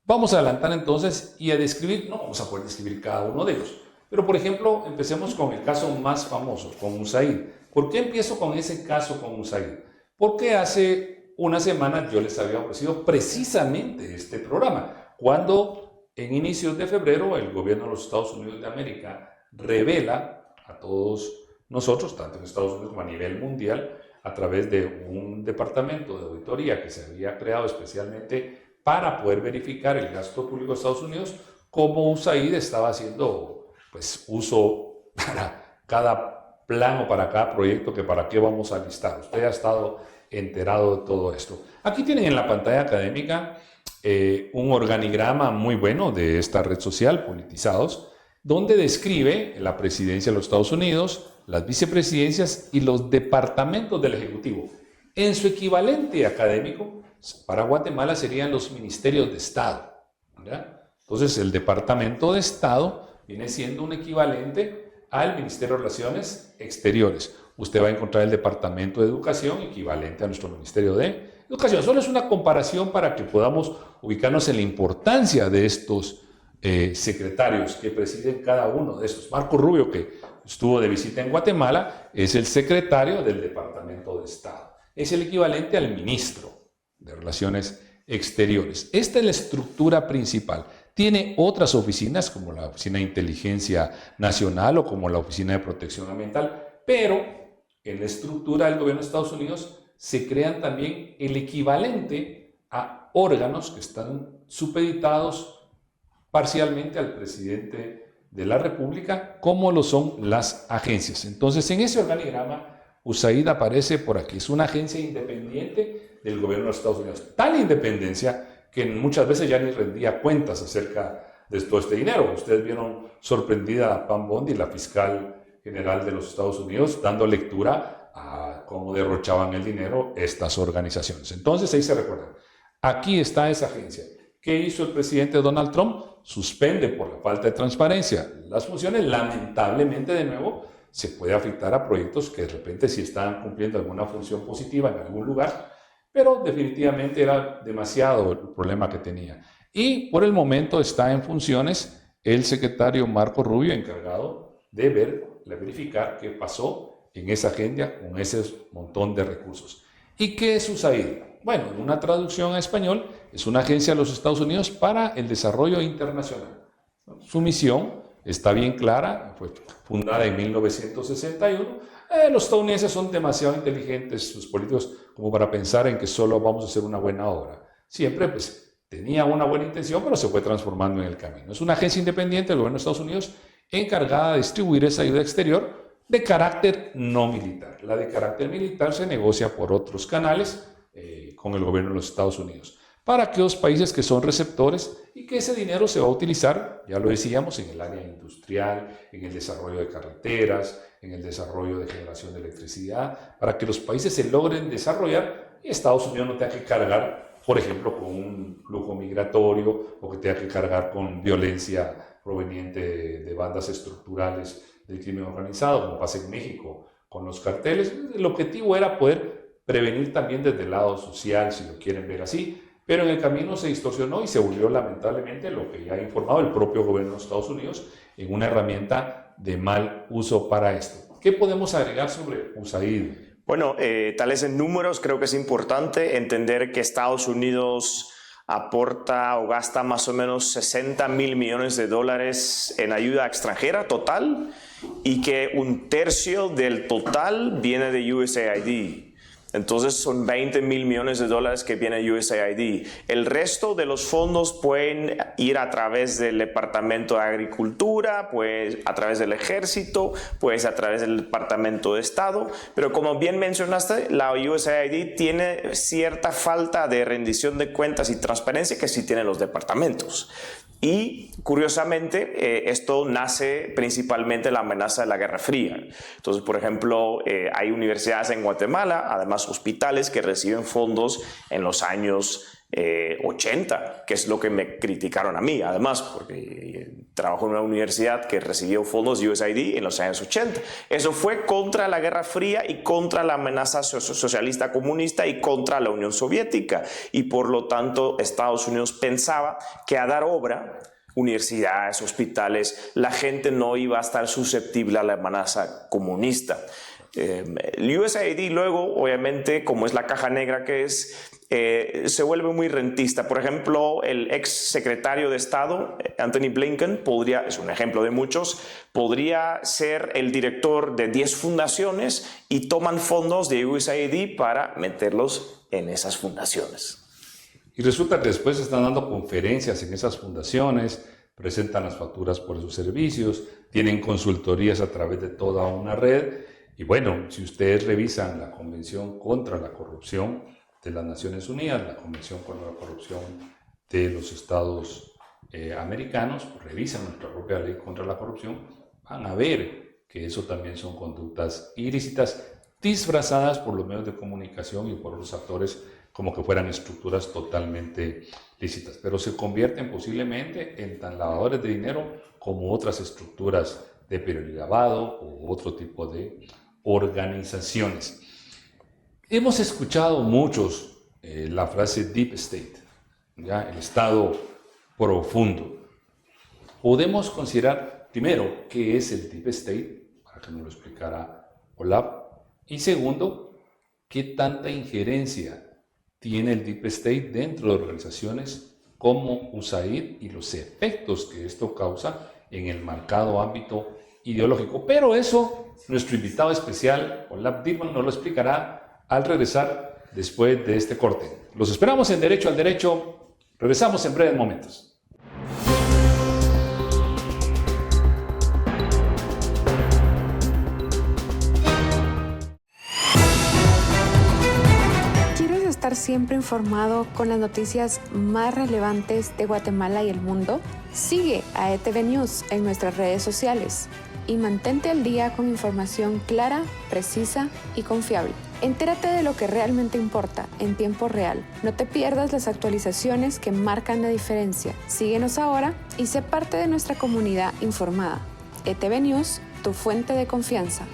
Vamos a adelantar entonces y a describir, no vamos a poder describir cada uno de ellos, pero por ejemplo, empecemos con el caso más famoso, con USAID. ¿Por qué empiezo con ese caso con USAID? Porque hace una semana yo les había ofrecido precisamente este programa, cuando en inicios de febrero el gobierno de los Estados Unidos de América revela a todos nosotros, tanto en Estados Unidos como a nivel mundial, a través de un departamento de auditoría que se había creado especialmente para poder verificar el gasto público de Estados Unidos, cómo USAID estaba haciendo uso para cada plan o para cada proyecto que para qué vamos a listar. Usted ha estado enterado de todo esto. Aquí tienen en la pantalla académica un organigrama muy bueno de esta red social, Politizados, donde describe la presidencia de los Estados Unidos, las vicepresidencias y los departamentos del Ejecutivo. En su equivalente académico, para Guatemala serían los ministerios de Estado, ¿verdad? Entonces, el Departamento de Estado viene siendo un equivalente al Ministerio de Relaciones Exteriores. Usted va a encontrar el Departamento de Educación, equivalente a nuestro Ministerio de Educación. Solo es una comparación para que podamos ubicarnos en la importancia de estos secretarios que presiden cada uno de estos. Marco Rubio, que estuvo de visita en Guatemala, es el secretario del Departamento de Estado. Es el equivalente al ministro de Relaciones Exteriores. Esta es la estructura principal. Tiene otras oficinas, como la Oficina de Inteligencia Nacional o como la Oficina de Protección Ambiental, pero en la estructura del gobierno de Estados Unidos se crean también el equivalente a órganos que están supeditados parcialmente al presidente de la República, como lo son las agencias. Entonces, en ese organigrama, USAID aparece por aquí. Es una agencia independiente del gobierno de Estados Unidos. Tal independencia que muchas veces ya ni rendía cuentas acerca de todo este dinero. Ustedes vieron sorprendida a Pam Bondi, la fiscal general de los Estados Unidos, dando lectura a cómo derrochaban el dinero estas organizaciones. Entonces, ahí se recuerdan. Aquí está esa agencia. ¿Qué hizo el presidente Donald Trump? Suspende por la falta de transparencia las funciones. Lamentablemente, de nuevo, se puede afectar a proyectos que de repente sí están cumpliendo alguna función positiva en algún lugar, pero definitivamente era demasiado el problema que tenía. Y por el momento está en funciones el secretario Marco Rubio, encargado de verificar qué pasó en esa agenda con ese montón de recursos. ¿Y qué es USAID? Bueno, en una traducción a español, es una agencia de los Estados Unidos para el desarrollo internacional. Su misión está bien clara, fue fundada en 1961. Los estadounidenses son demasiado inteligentes, sus políticos, como para pensar en que solo vamos a hacer una buena obra. Siempre, pues, tenía una buena intención, pero se fue transformando en el camino. Es una agencia independiente del gobierno de Estados Unidos encargada de distribuir esa ayuda exterior de carácter no militar. La de carácter militar se negocia por otros canales con el gobierno de los Estados Unidos, para aquellos países que son receptores y que ese dinero se va a utilizar, ya lo decíamos, en el área industrial, en el desarrollo de carreteras, en el desarrollo de generación de electricidad, para que los países se logren desarrollar y Estados Unidos no tenga que cargar, por ejemplo, con un flujo migratorio o que tenga que cargar con violencia proveniente de bandas estructurales del crimen organizado, como pasa en México con los carteles. El objetivo era poder prevenir también desde el lado social, si lo quieren ver así, pero en el camino se distorsionó y se volvió lamentablemente lo que ya ha informado el propio gobierno de los Estados Unidos en una herramienta de mal uso para esto. ¿Qué podemos agregar sobre USAID? Bueno, tal vez en números creo que es importante entender que Estados Unidos aporta o gasta más o menos 60 mil millones de dólares en ayuda extranjera total y que un tercio del total viene de USAID. Entonces son 20 mil millones de dólares que viene USAID. El resto de los fondos pueden ir a través del Departamento de Agricultura, pues a través del Ejército, pues a través del Departamento de Estado. Pero como bien mencionaste, la USAID tiene cierta falta de rendición de cuentas y transparencia que sí tienen los departamentos. Y curiosamente, esto nace principalmente de la amenaza de la Guerra Fría. Entonces, por ejemplo, hay universidades en Guatemala, además hospitales que reciben fondos en los años 80, que es lo que me criticaron a mí, además, porque trabajo en una universidad que recibió fondos de USAID en los años 80. Eso fue contra la Guerra Fría y contra la amenaza socialista comunista y contra la Unión Soviética. Y por lo tanto, Estados Unidos pensaba que a dar obra, universidades, hospitales, la gente no iba a estar susceptible a la amenaza comunista. El USAID luego, obviamente, como es la caja negra que es, se vuelve muy rentista. Por ejemplo, el ex secretario de Estado, Anthony Blinken, es un ejemplo de muchos, podría ser el director de 10 fundaciones y toman fondos de USAID para meterlos en esas fundaciones. Y resulta que después están dando conferencias en esas fundaciones, presentan las facturas por sus servicios, tienen consultorías a través de toda una red. Y bueno, si ustedes revisan la Convención contra la Corrupción de las Naciones Unidas, la Convención contra la Corrupción de los Estados americanos, pues revisan nuestra propia ley contra la corrupción, van a ver que eso también son conductas ilícitas disfrazadas por los medios de comunicación y por los actores como que fueran estructuras totalmente lícitas, pero se convierten posiblemente en tan lavadores de dinero como otras estructuras de peroligabado u otro tipo de organizaciones. Hemos escuchado muchos la frase Deep State, ¿ya? El estado profundo. Podemos considerar primero qué es el Deep State, para que nos lo explicara Olaf, y segundo, qué tanta injerencia tiene el Deep State dentro de organizaciones como USAID y los efectos que esto causa en el marcado ámbito ideológico. Pero eso, nuestro invitado especial, Olaf Dirman, nos lo explicará al regresar después de este corte. Los esperamos en Derecho al Derecho. Regresamos en breves momentos. Estar siempre informado con las noticias más relevantes de Guatemala y el mundo? Sigue a ETV News en nuestras redes sociales y mantente al día con información clara, precisa y confiable. Entérate de lo que realmente importa en tiempo real. No te pierdas las actualizaciones que marcan la diferencia. Síguenos ahora y sé parte de nuestra comunidad informada. ETV News, tu fuente de confianza.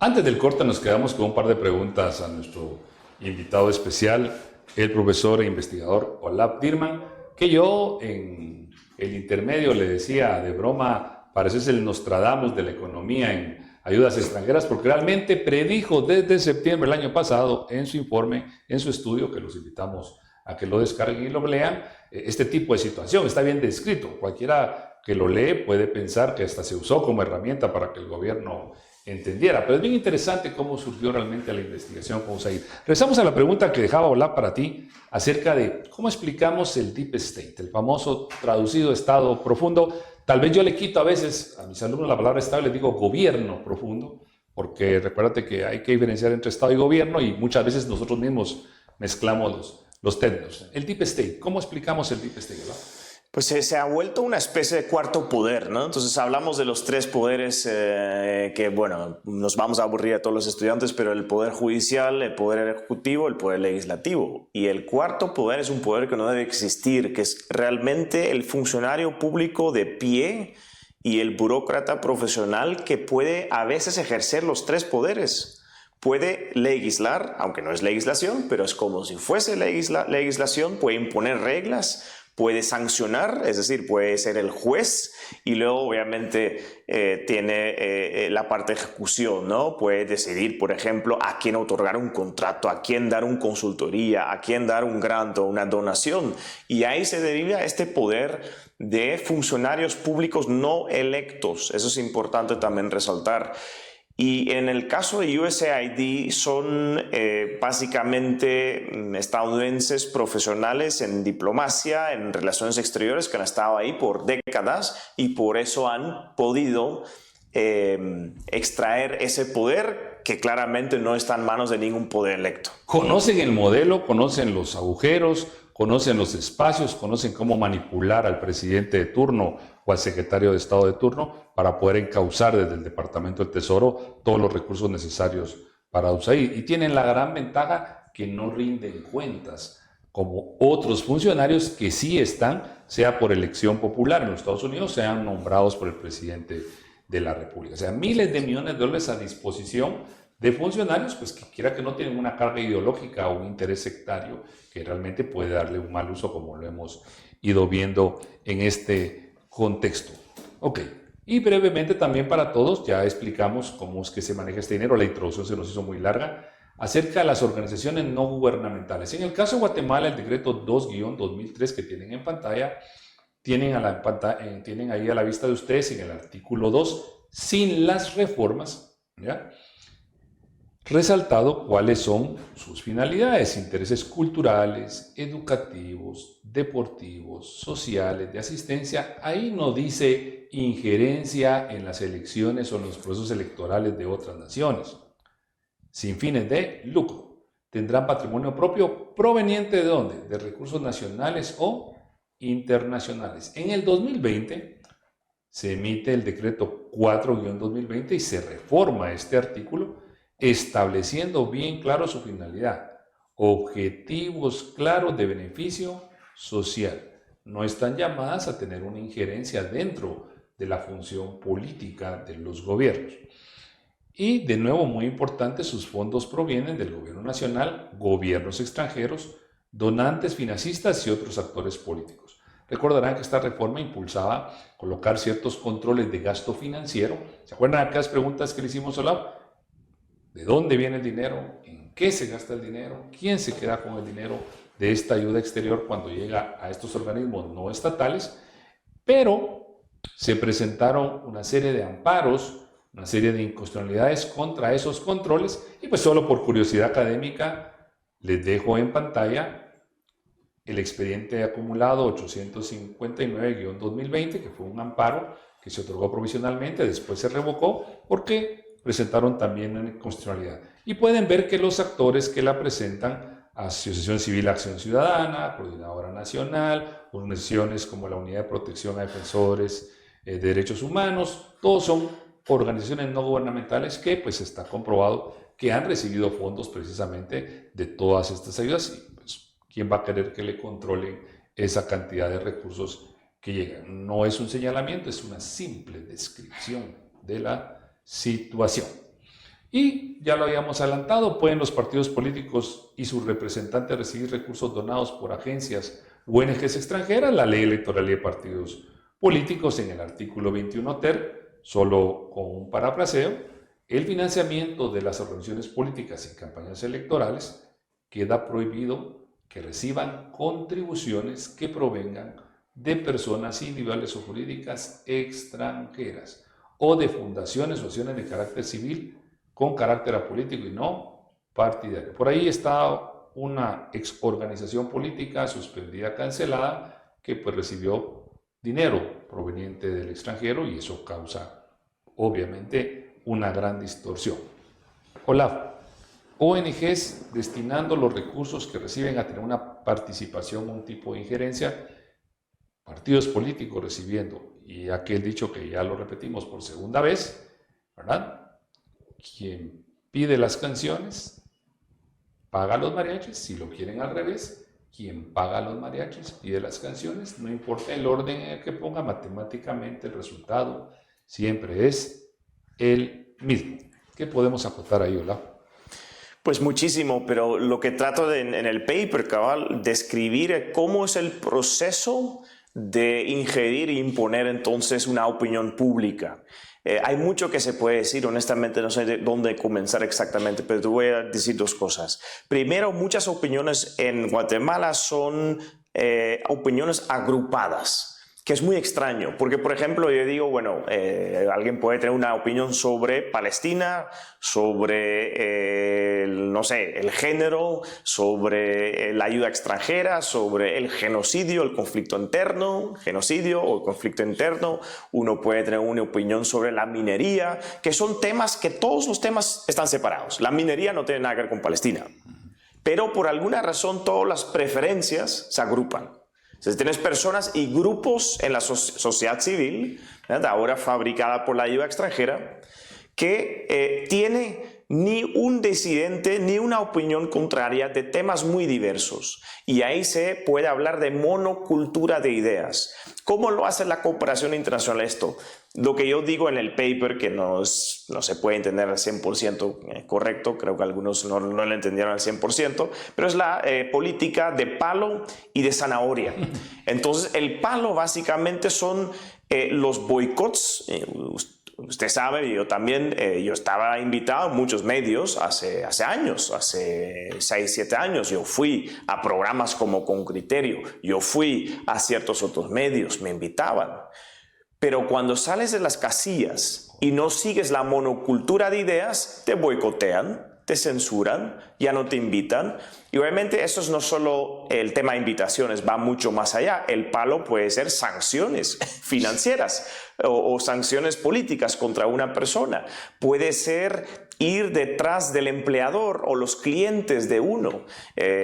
Antes del corte nos quedamos con un par de preguntas a nuestro invitado especial, el profesor e investigador Olaf Dirman, que yo en el intermedio le decía de broma, pareces el Nostradamus de la economía en ayudas extranjeras, porque realmente predijo desde septiembre del año pasado en su informe, en su estudio, que los invitamos a que lo descarguen y lo lean, este tipo de situación está bien descrito. Cualquiera que lo lee puede pensar que hasta se usó como herramienta para que el gobierno entendiera, pero es bien interesante cómo surgió realmente la investigación con USAID. Regresamos a la pregunta que dejaba Olaf para ti acerca de cómo explicamos el Deep State, el famoso traducido estado profundo. Tal vez yo le quito a veces a mis alumnos la palabra estado y les digo gobierno profundo, porque recuérdate que hay que diferenciar entre estado y gobierno y muchas veces nosotros mismos mezclamos los términos. El Deep State, ¿cómo explicamos el Deep State, Olaf? Pues se ha vuelto una especie de cuarto poder, ¿no? Entonces hablamos de los tres poderes que, bueno, nos vamos a aburrir a todos los estudiantes, pero el poder judicial, el poder ejecutivo, el poder legislativo. Y el cuarto poder es un poder que no debe existir, que es realmente el funcionario público de pie y el burócrata profesional que puede a veces ejercer los tres poderes. Puede legislar, aunque no es legislación, pero es como si fuese legislación, puede imponer reglas, puede sancionar, es decir, puede ser el juez y luego obviamente tiene la parte de ejecución, ¿no? Puede decidir, por ejemplo, a quién otorgar un contrato, a quién dar una consultoría, a quién dar un grant o una donación. Y ahí se deriva este poder de funcionarios públicos no electos. Eso es importante también resaltar. Y en el caso de USAID son básicamente estadounidenses profesionales en diplomacia, en relaciones exteriores, que han estado ahí por décadas y por eso han podido extraer ese poder que claramente no está en manos de ningún poder electo. Conocen el modelo, conocen los agujeros, conocen los espacios, conocen cómo manipular al presidente de turno o al secretario de Estado de turno para poder encauzar desde el Departamento del Tesoro todos los recursos necesarios para USAID. Y tienen la gran ventaja que no rinden cuentas, como otros funcionarios que sí están, sea por elección popular en los Estados Unidos, sean nombrados por el presidente de la República. O sea, miles de millones de dólares a disposición de funcionarios, pues que quiera que no tienen una carga ideológica o un interés sectario que realmente puede darle un mal uso, como lo hemos ido viendo en este contexto. Ok, y brevemente también para todos, ya explicamos cómo es que se maneja este dinero, la introducción se nos hizo muy larga, acerca de las organizaciones no gubernamentales. En el caso de Guatemala, el decreto 2-2003 que tienen en pantalla, tienen ahí a la vista de ustedes en el artículo 2, sin las reformas, ¿ya?, resaltado cuáles son sus finalidades: intereses culturales, educativos, deportivos, sociales, de asistencia. Ahí no dice injerencia en las elecciones o en los procesos electorales de otras naciones. Sin fines de lucro. Tendrán patrimonio propio proveniente ¿de dónde? De recursos nacionales o internacionales. En el 2020 se emite el decreto 4-2020 y se reforma este artículo, estableciendo bien claro su finalidad, objetivos claros de beneficio social. No están llamadas a tener una injerencia dentro de la función política de los gobiernos. Y de nuevo, muy importante, sus fondos provienen del gobierno nacional, gobiernos extranjeros, donantes, financistas y otros actores políticos. Recordarán que esta reforma impulsaba colocar ciertos controles de gasto financiero. ¿Se acuerdan de aquellas preguntas que le hicimos a Olaf? de dónde viene el dinero, en qué se gasta el dinero, quién se queda con el dinero de esta ayuda exterior cuando llega a estos organismos no estatales, pero se presentaron una serie de amparos, una serie de inconstitucionalidades contra esos controles, y pues solo por curiosidad académica les dejo en pantalla el expediente acumulado 859-2020, que fue un amparo que se otorgó provisionalmente, después se revocó porque presentaron también una inconstitucionalidad. Y pueden ver que los actores que la presentan, Asociación Civil Acción Ciudadana, Coordinadora Nacional, organizaciones como la Unidad de Protección a Defensores de Derechos Humanos, todos son organizaciones no gubernamentales que pues está comprobado que han recibido fondos precisamente de todas estas ayudas. Y pues, ¿quién va a querer que le controlen esa cantidad de recursos que llegan? No es un señalamiento, es una simple descripción de la situación. Y ya lo habíamos adelantado, pueden los partidos políticos y sus representantes recibir recursos donados por agencias u ONGs extranjeras. La ley electoral de partidos políticos en el artículo 21 ter, solo con un parafraseo, el financiamiento de las organizaciones políticas y campañas electorales queda prohibido que reciban contribuciones que provengan de personas individuales o jurídicas extranjeras o de fundaciones o asociaciones de carácter civil con carácter apolítico y no partidario. Por ahí está una exorganización política suspendida, cancelada, que pues recibió dinero proveniente del extranjero y eso causa obviamente una gran distorsión. Olaf, ONGs destinando los recursos que reciben a tener una participación, un tipo de injerencia, partidos políticos recibiendo, y aquel dicho que ya lo repetimos por segunda vez, ¿verdad? Quien pide las canciones paga los mariachis. Si lo quieren al revés, quien paga los mariachis pide las canciones. No importa el orden en el que ponga, matemáticamente el resultado siempre es el mismo. ¿Qué podemos acotar ahí, Olaf? Pues muchísimo, pero lo que trato en el paper, cabal, describir cómo es el proceso de ingerir e imponer entonces una opinión pública. Hay mucho que se puede decir, honestamente no sé de dónde comenzar exactamente, pero te voy a decir dos cosas. Primero, muchas opiniones en Guatemala son opiniones agrupadas, que es muy extraño, porque por ejemplo yo digo, bueno, alguien puede tener una opinión sobre Palestina, sobre, no sé, el género, sobre la ayuda extranjera, sobre el genocidio, el conflicto interno, genocidio o el conflicto interno. Uno puede tener una opinión sobre la minería, que son temas que todos los temas están separados. La minería no tiene nada que ver con Palestina, pero por alguna razón todas las preferencias se agrupan. Entonces tienes personas y grupos en la sociedad civil, ¿verdad?, ahora fabricada por la ayuda extranjera, que tiene ni un disidente ni una opinión contraria de temas muy diversos. Y ahí se puede hablar de monocultura de ideas. ¿Cómo lo hace la cooperación internacional esto? Lo que yo digo en el paper, que no se puede entender al 100% correcto, creo que algunos no lo entendieron al 100%, pero es la política de palo y de zanahoria. Entonces, el palo básicamente son los boicots. Usted sabe, yo también, yo estaba invitado a muchos medios hace años, hace 6, 7 años. Yo fui a programas como Con Criterio, yo fui a ciertos otros medios, me invitaban. Pero cuando sales de las casillas y no sigues la monocultura de ideas, te boicotean, te censuran, ya no te invitan. Y obviamente eso es no solo el tema de invitaciones, va mucho más allá. El palo puede ser sanciones financieras o sanciones políticas contra una persona. Puede ser ir detrás del empleador o los clientes de uno.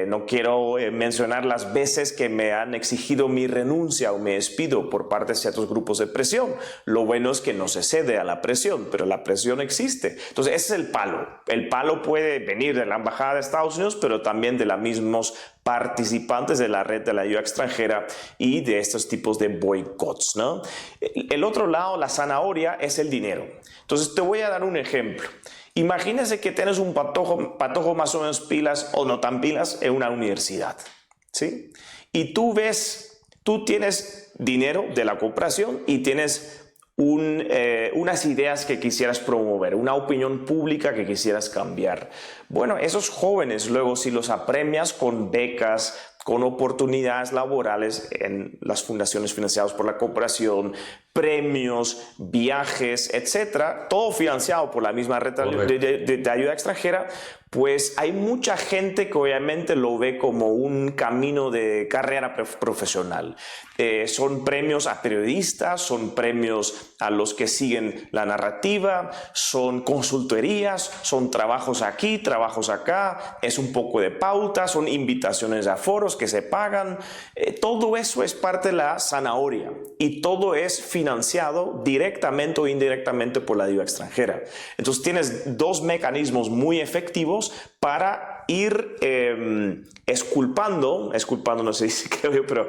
No quiero mencionar las veces que me han exigido mi renuncia o mi despido por parte de ciertos grupos de presión. Lo bueno es que no se cede a la presión, pero la presión existe. Entonces ese es el palo. El palo puede venir de la Embajada de Estados Unidos, pero también de los mismos participantes de la red de la ayuda extranjera y de estos tipos de boicots, ¿no? El otro lado, la zanahoria, es el dinero. Entonces te voy a dar un ejemplo. Imagínese que tienes un patojo más o menos pilas o no tan pilas en una universidad, ¿sí? Y tú tienes dinero de la cooperación y tienes unas ideas que quisieras promover, una opinión pública que quisieras cambiar. Bueno, esos jóvenes luego si los apremias con becas, con oportunidades laborales en las fundaciones financiadas por la cooperación, premios, viajes, etcétera, todo financiado por la misma red de ayuda extranjera, pues hay mucha gente que obviamente lo ve como un camino de carrera profesional. Son premios a periodistas, son premios a los que siguen la narrativa, son consultorías, son trabajos aquí, trabajos acá, es un poco de pauta, son invitaciones a foros que se pagan. Todo eso es parte de la zanahoria y todo es financiado directamente o indirectamente por la ayuda extranjera. Entonces tienes dos mecanismos muy efectivos para ir esculpando, no sé si creo yo, pero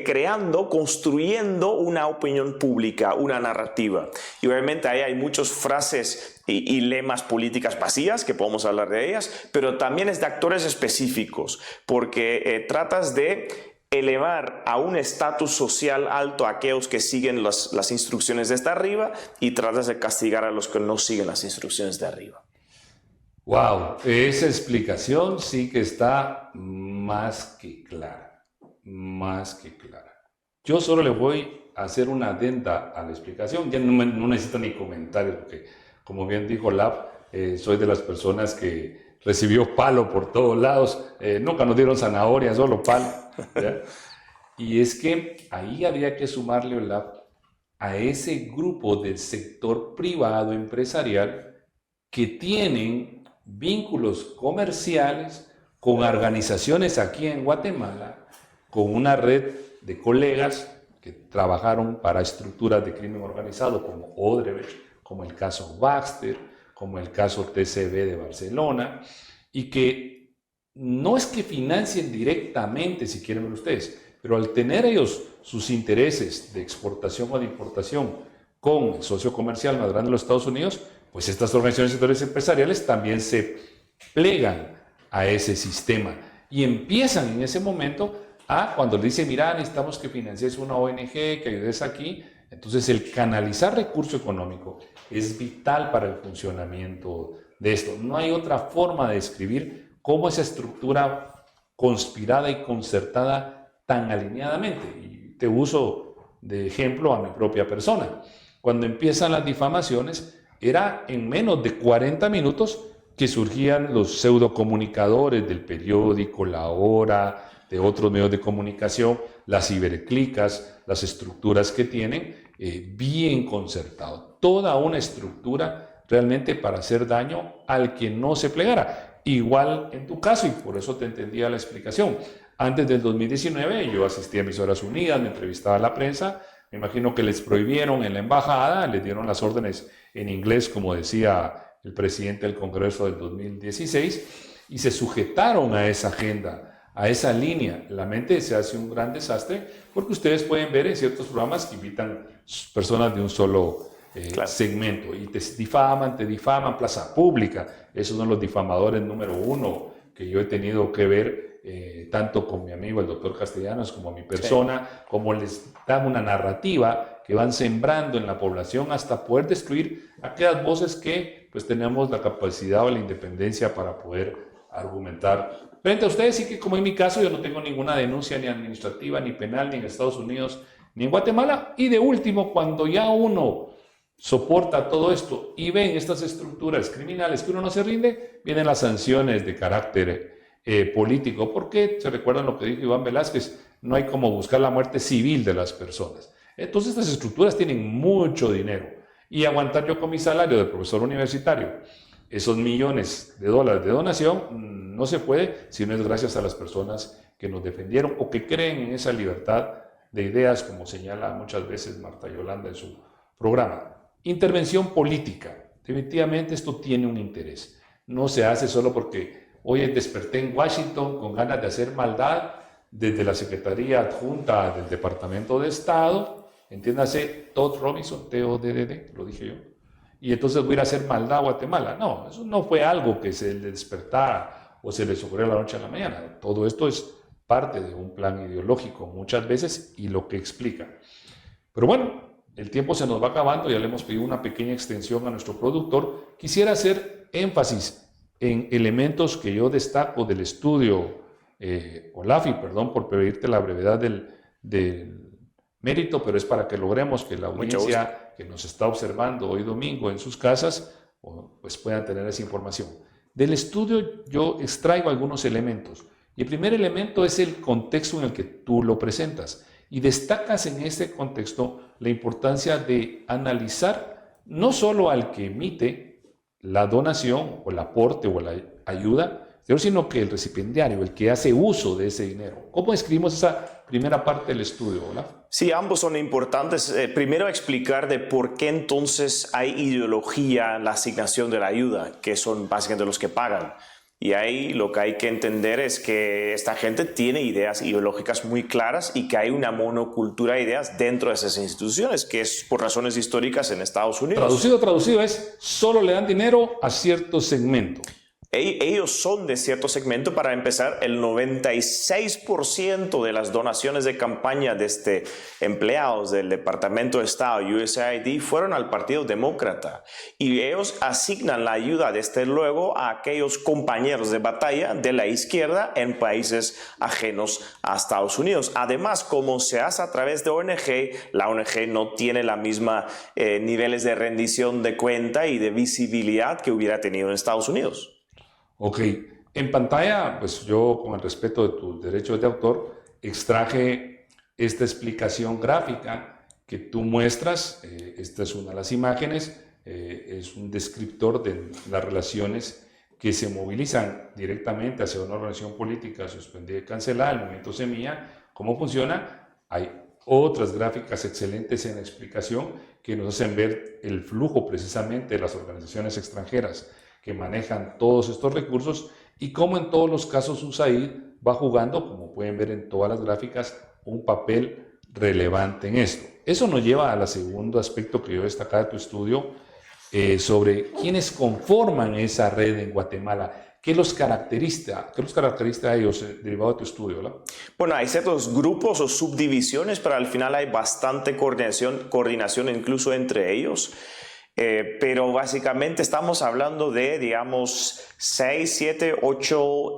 creando, construyendo una opinión pública, una narrativa. Y obviamente ahí hay muchas frases y lemas políticas vacías, que podemos hablar de ellas, pero también es de actores específicos, porque tratas de elevar a un estatus social alto a aquellos que siguen las instrucciones desde arriba y tratas de castigar a los que no siguen las instrucciones de arriba. Wow, esa explicación sí que está más que clara, más que clara. Yo solo le voy a hacer una adenda a la explicación, ya no necesito ni comentarios, porque como bien dijo Lab, soy de las personas que recibió palo por todos lados, nunca nos dieron zanahoria, solo palo, ¿ya? Y es que ahí habría que sumarle, Lab, a ese grupo del sector privado empresarial que tienen vínculos comerciales con organizaciones aquí en Guatemala, con una red de colegas que trabajaron para estructuras de crimen organizado como Odebrecht, como el caso Baxter, como el caso TCB de Barcelona, y que no es que financien directamente, si quieren ver ustedes, pero al tener ellos sus intereses de exportación o de importación con el socio comercial más grande de los Estados Unidos, pues estas organizaciones sectores empresariales también se plegan a ese sistema y empiezan en ese momento cuando le dicen, mira, necesitamos que financies una ONG, que ayudes aquí. Entonces el canalizar recurso económico es vital para el funcionamiento de esto. No hay otra forma de describir cómo esa estructura conspirada y concertada tan alineadamente. Y te uso de ejemplo a mi propia persona. Cuando empiezan las difamaciones, era en menos de 40 minutos que surgían los pseudocomunicadores del periódico, La Hora, de otros medios de comunicación, las ciberclicas, las estructuras que tienen, bien concertado. Toda una estructura realmente para hacer daño al que no se plegara. Igual en tu caso, y por eso te entendía la explicación. Antes del 2019 yo asistí a Emisoras Unidas, me entrevistaba a la prensa, me imagino que les prohibieron en la embajada, les dieron las órdenes en inglés, como decía el presidente del Congreso del 2016, y se sujetaron a esa agenda, a esa línea. La mente se hace un gran desastre, porque ustedes pueden ver en ciertos programas que invitan personas de un solo segmento, y te difaman, plaza pública. Esos son los difamadores número uno que yo he tenido que ver, tanto con mi amigo el doctor Castellanos como a mi persona, sí, como les dan una narrativa que van sembrando en la población hasta poder destruir aquellas voces que pues tenemos la capacidad o la independencia para poder argumentar frente a ustedes. Y que, como en mi caso, yo no tengo ninguna denuncia ni administrativa, ni penal, ni en Estados Unidos, ni en Guatemala. Y de último, cuando ya uno soporta todo esto y ven estas estructuras criminales que uno no se rinde, vienen las sanciones de carácter político, porque se recuerdan lo que dijo Iván Velázquez, no hay como buscar la muerte civil de las personas. Entonces estas estructuras tienen mucho dinero, y aguantar yo con mi salario de profesor universitario esos millones de dólares de donación no se puede si no es gracias a las personas que nos defendieron o que creen en esa libertad de ideas, como señala muchas veces Marta Yolanda en su programa. Intervención política, definitivamente esto tiene un interés, no se hace solo porque hoy desperté en Washington con ganas de hacer maldad desde la Secretaría Adjunta del Departamento de Estado, entiéndase Todd Robinson, TODD, lo dije yo, y entonces voy a ir a hacer maldad a Guatemala. No, eso no fue algo que se le despertara o se les ocurrió la noche a la mañana. Todo esto es parte de un plan ideológico muchas veces y lo que explica. Pero bueno, el tiempo se nos va acabando, ya le hemos pedido una pequeña extensión a nuestro productor. Quisiera hacer énfasis en elementos que yo destaco del estudio OLAFI, perdón por pedirte la brevedad del mérito, pero es para que logremos que la audiencia que nos está observando hoy domingo en sus casas pues puedan tener esa información. Del estudio yo extraigo algunos elementos, y el primer elemento es el contexto en el que tú lo presentas, y destacas en ese contexto la importancia de analizar no solo al que emite la donación o el aporte o la ayuda, sino que el recipiendario, el que hace uso de ese dinero. ¿Cómo escribimos esa primera parte del estudio, Olaf? Sí, ambos son importantes. Primero explicar de por qué entonces hay ideología en la asignación de la ayuda, que son básicamente los que pagan. Y ahí lo que hay que entender es que esta gente tiene ideas ideológicas muy claras y que hay una monocultura de ideas dentro de esas instituciones, que es por razones históricas en Estados Unidos. Traducido es, solo le dan dinero a cierto segmento. Ellos son de cierto segmento. Para empezar, el 96% de las donaciones de campaña de empleados del Departamento de Estado, USAID, fueron al Partido Demócrata. Y ellos asignan la ayuda desde luego a aquellos compañeros de batalla de la izquierda en países ajenos a Estados Unidos. Además, como se hace a través de ONG, la ONG no tiene la misma niveles de rendición de cuenta y de visibilidad que hubiera tenido en Estados Unidos. Ok, en pantalla, pues yo con el respeto de tus derechos de autor, extraje esta explicación gráfica que tú muestras. Esta es una de las imágenes, es un descriptor de las relaciones que se movilizan directamente hacia una organización política suspendida y cancelada, el movimiento Semilla. ¿Cómo funciona? Hay otras gráficas excelentes en explicación que nos hacen ver el flujo precisamente de las organizaciones extranjeras que manejan todos estos recursos, y como en todos los casos USAID va jugando, como pueden ver en todas las gráficas, un papel relevante en esto. Eso nos lleva al segundo aspecto que yo destacaba de tu estudio, sobre quiénes conforman esa red en Guatemala. ¿Qué los caracteriza a ellos derivado de tu estudio, ¿verdad? Bueno, hay ciertos grupos o subdivisiones, pero al final hay bastante coordinación incluso entre ellos. Pero básicamente estamos hablando de, digamos, 6, 7, 8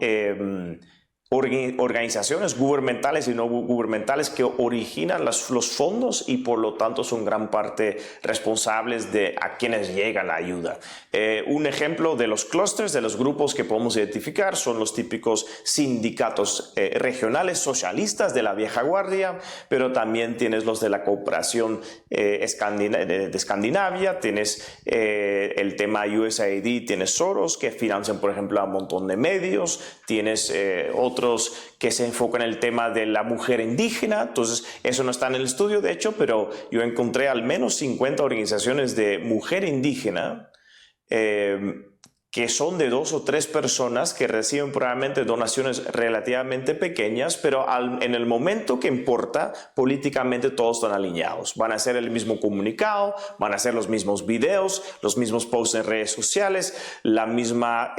organizaciones gubernamentales y no gubernamentales que originan los fondos y por lo tanto son gran parte responsables de a quienes llega la ayuda. Un ejemplo de los clústeres, de los grupos que podemos identificar, son los típicos sindicatos regionales socialistas de la vieja guardia, pero también tienes los de la cooperación de Escandinavia, tienes el tema USAID, tienes Soros que financian por ejemplo a un montón de medios, tienes otros que se enfocan en el tema de la mujer indígena. Entonces eso no está en el estudio de hecho, pero yo encontré al menos 50 organizaciones de mujer indígena que son de 2 o 3 personas que reciben probablemente donaciones relativamente pequeñas, pero en el momento que importa, políticamente todos están alineados. Van a hacer el mismo comunicado, van a hacer los mismos videos, los mismos posts en redes sociales, la misma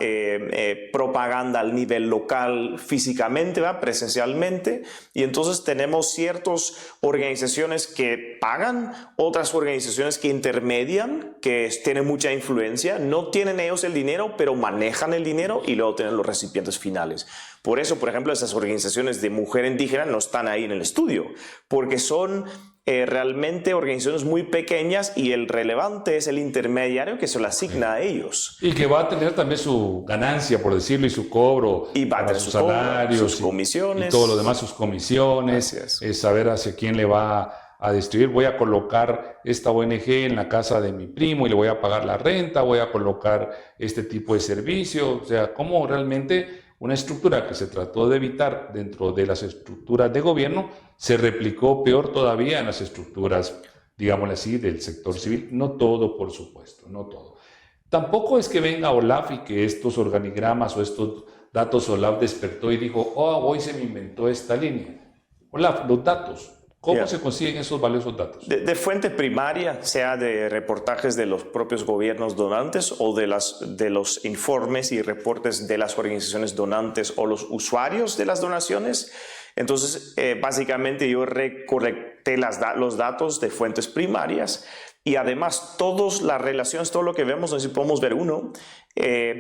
propaganda al nivel local físicamente, ¿va? Presencialmente. Y entonces tenemos ciertas organizaciones que pagan, otras organizaciones que intermedian, que tienen mucha influencia, no tienen ellos el dinero, pero manejan el dinero y luego tienen los recipientes finales. Por eso, por ejemplo, esas organizaciones de mujer indígena no están ahí en el estudio, porque son realmente organizaciones muy pequeñas y el relevante es el intermediario que se lo asigna a ellos. Y que va a tener también su ganancia, por decirlo, y su cobro, y va a tener sus salarios, sus comisiones. Y todo lo demás, sus comisiones, saber hacia quién le va a distribuir. Voy a colocar esta ONG en la casa de mi primo y le voy a pagar la renta, voy a colocar este tipo de servicio. O sea, cómo realmente una estructura que se trató de evitar dentro de las estructuras de gobierno se replicó peor todavía en las estructuras, digámosle así, del sector civil. No todo, por supuesto, no todo. Tampoco es que venga Olaf y que estos organigramas o estos datos Olaf despertó y dijo, oh, hoy se me inventó esta línea. Olaf, los datos, ¿cómo se consiguen esos valiosos datos? De fuente primaria, sea de reportajes de los propios gobiernos donantes o de los informes y reportes de las organizaciones donantes o los usuarios de las donaciones. Entonces, básicamente yo recolecté los datos de fuentes primarias y además todas las relaciones, todo lo que vemos, no sé si podemos ver uno,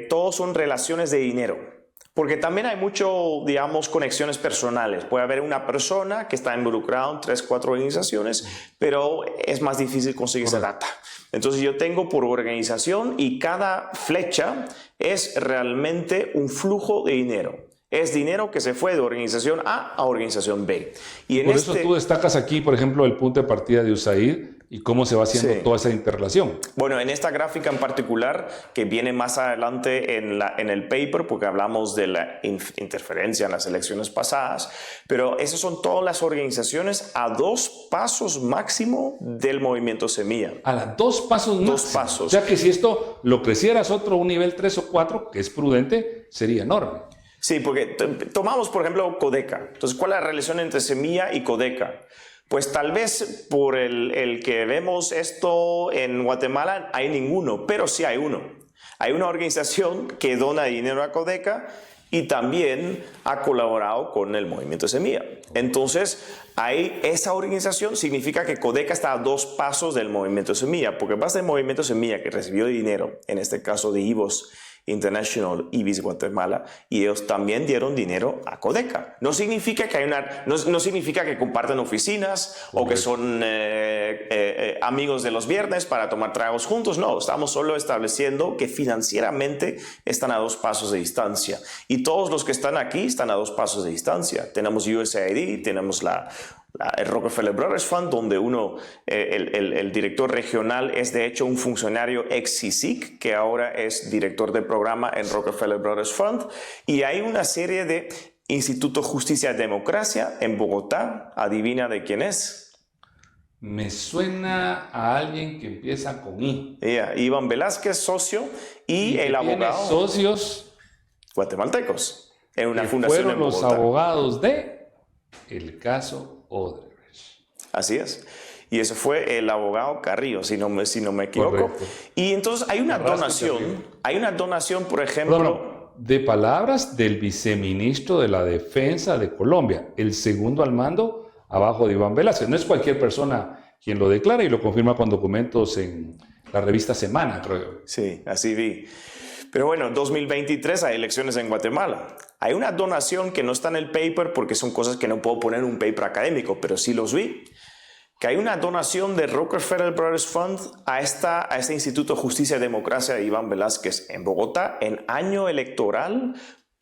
todos son relaciones de dinero. Porque también hay mucho, digamos, conexiones personales. Puede haber una persona que está involucrada en 3, 4 organizaciones, pero es más difícil conseguir esa data. Entonces yo tengo por organización y cada flecha es realmente un flujo de dinero. Es dinero que se fue de organización A a organización B. Y por eso tú destacas aquí, por ejemplo, el punto de partida de USAID y cómo se va haciendo toda esa interrelación. Bueno, en esta gráfica en particular, que viene más adelante en el paper, porque hablamos de la interferencia en las elecciones pasadas, pero esas son todas las organizaciones a 2 pasos máximo del movimiento Semilla. A las 2 pasos máximo. 2 pasos. O sea que si esto lo crecieras un nivel 3 o 4, que es prudente, sería enorme. Sí, porque tomamos, por ejemplo, Codeca. Entonces, ¿cuál es la relación entre Semilla y Codeca? Pues tal vez por el que vemos esto en Guatemala hay ninguno, pero sí hay uno. Hay una organización que dona dinero a Codeca y también ha colaborado con el movimiento Semilla. Entonces, esa organización significa que Codeca está a 2 pasos del movimiento Semilla, porque basta el movimiento Semilla que recibió dinero, en este caso de IVOS International, IBIS Guatemala, y ellos también dieron dinero a Codeca. No significa que no significa que comparten oficinas o que son amigos de los viernes para tomar tragos juntos. No, estamos solo estableciendo que financieramente están a 2 pasos de distancia. Y todos los que están aquí están a 2 pasos de distancia. Tenemos USAID, tenemos el Rockefeller Brothers Fund, donde el director regional es de hecho un funcionario ex CICIG, que ahora es director de programa en Rockefeller Brothers Fund, y hay una serie de Instituto Justicia y Democracia en Bogotá. ¿Adivina de quién es? Me suena a alguien que empieza con I. Iván Velázquez, socio, y el abogado. Tiene socios guatemaltecos en una fundación fueron en Bogotá. Los abogados de el caso Odebrecht. Así es. Y eso fue el abogado Carrillo, si no me equivoco. Correcto. Y entonces hay una donación, por ejemplo. De palabras del viceministro de la Defensa de Colombia, el segundo al mando abajo de Iván Velázquez. No es cualquier persona quien lo declara y lo confirma con documentos en la revista Semana, creo. Sí, así vi. Pero bueno, 2023 hay elecciones en Guatemala. Hay una donación que no está en el paper porque son cosas que no puedo poner en un paper académico, pero sí los vi. Que hay una donación de Rockefeller Brothers Fund a este Instituto Justicia y Democracia de Iván Velázquez en Bogotá en año electoral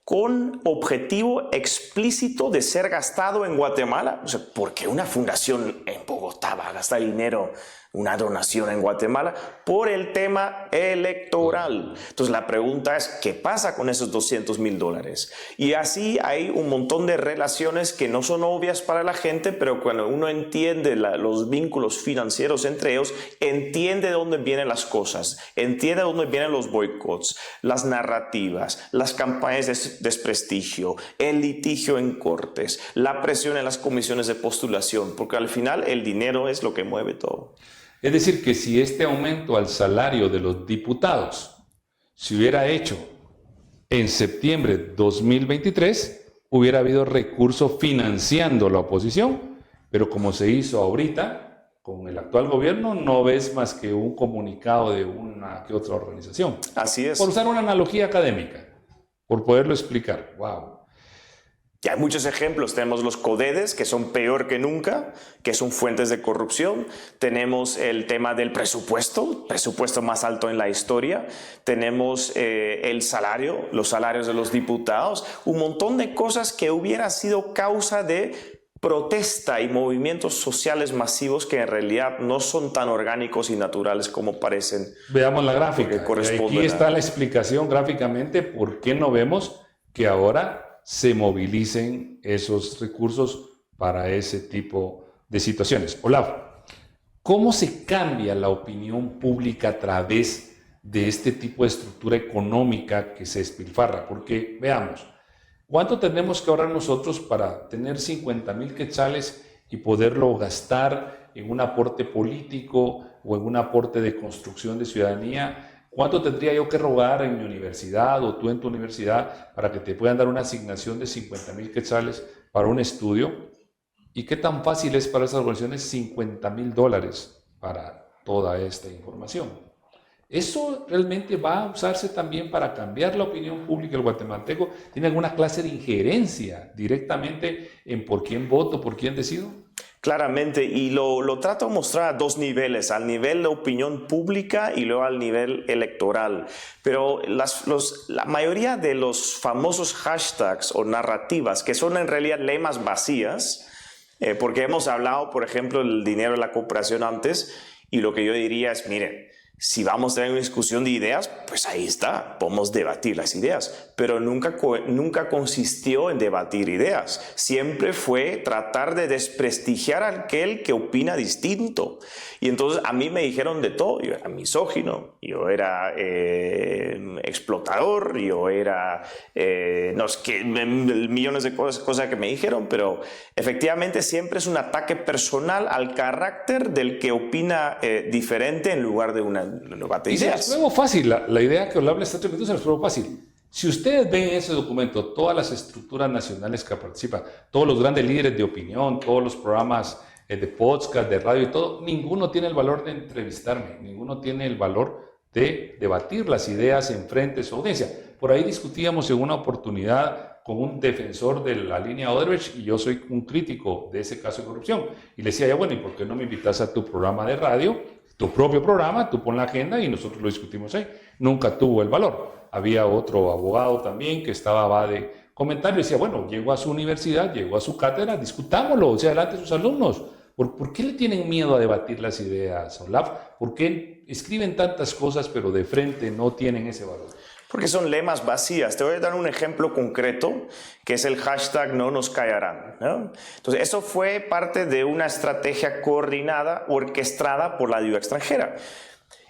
con objetivo explícito de ser gastado en Guatemala. O sea, ¿por qué una fundación en Bogotá va a gastar dinero, una donación en Guatemala? Por el tema electoral. Entonces la pregunta es, ¿qué pasa con esos $200,000? Y así hay un montón de relaciones que no son obvias para la gente, pero cuando uno entiende los vínculos financieros entre ellos, entiende de dónde vienen las cosas, entiende de dónde vienen los boicots, las narrativas, las campañas de desprestigio, el litigio en cortes, la presión en las comisiones de postulación, porque al final el dinero es lo que mueve todo. Es decir, que si este aumento al salario de los diputados se hubiera hecho en septiembre de 2023, hubiera habido recurso financiando la oposición, pero como se hizo ahorita con el actual gobierno, no ves más que un comunicado de una que otra organización. Así es. Por usar una analogía académica, por poderlo explicar. ¡Wow! Y hay muchos ejemplos. Tenemos los CODEDES, que son peor que nunca, que son fuentes de corrupción. Tenemos el tema del presupuesto más alto en la historia. Tenemos el salario, los salarios de los diputados. Un montón de cosas que hubiera sido causa de protesta y movimientos sociales masivos que en realidad no son tan orgánicos y naturales como parecen. Veamos la gráfica. Aquí está la explicación gráficamente por qué no vemos que ahora se movilicen esos recursos para ese tipo de situaciones. Olaf, ¿cómo se cambia la opinión pública a través de este tipo de estructura económica que se despilfarra? Porque, veamos, ¿cuánto tenemos que ahorrar nosotros para tener 50,000 quetzales y poderlo gastar en un aporte político o en un aporte de construcción de ciudadanía? ¿Cuánto tendría yo que rogar en mi universidad o tú en tu universidad para que te puedan dar una asignación de 50,000 quetzales para un estudio. ¿Y qué tan fácil es para esas organizaciones $50,000 para toda esta información? ¿Eso realmente va a usarse también para cambiar la opinión pública del guatemalteco? ¿Tiene alguna clase de injerencia directamente en por quién voto, por quién decido? Claramente, y lo trato de mostrar a dos niveles, al nivel de opinión pública y luego al nivel electoral. Pero la mayoría de los famosos hashtags o narrativas, que son en realidad lemas vacías, porque hemos hablado, por ejemplo, del dinero de la cooperación antes, y lo que yo diría es, miren, si vamos a tener una discusión de ideas, pues ahí está, podemos debatir las ideas, pero nunca consistió en debatir ideas. Siempre fue tratar de desprestigiar a aquel que opina distinto. Y entonces a mí me dijeron de todo. Yo era misógino, yo era explotador, yo era millones de cosas que me dijeron, pero efectivamente siempre es un ataque personal al carácter del que opina diferente en lugar de una debate de ideas. Y se les pruebo fácil, la idea que Olaf le está transmitiendo se les pruebo fácil. Si ustedes ven en ese documento todas las estructuras nacionales que participan, todos los grandes líderes de opinión, todos los programas de podcast, de radio y todo, ninguno tiene el valor de entrevistarme, ninguno tiene el valor de debatir las ideas en frente de su audiencia. Por ahí discutíamos en una oportunidad con un defensor de la línea Odebrecht y yo soy un crítico de ese caso de corrupción. Y le decía, ya bueno, ¿y por qué no me invitas a tu programa de radio? Tu propio programa, tú pon la agenda y nosotros lo discutimos ahí. Nunca tuvo el valor. Había otro abogado también que estaba de comentario y decía, bueno, llego a su universidad, llego a su cátedra, discutámoslo, o sea, adelante sus alumnos. ¿Por qué le tienen miedo a debatir las ideas, Olaf? ¿Por qué escriben tantas cosas pero de frente no tienen ese valor? Porque son lemas vacías. Te voy a dar un ejemplo concreto, que es el hashtag no nos callarán, ¿no? Entonces, eso fue parte de una estrategia coordinada, orquestada por la ayuda extranjera.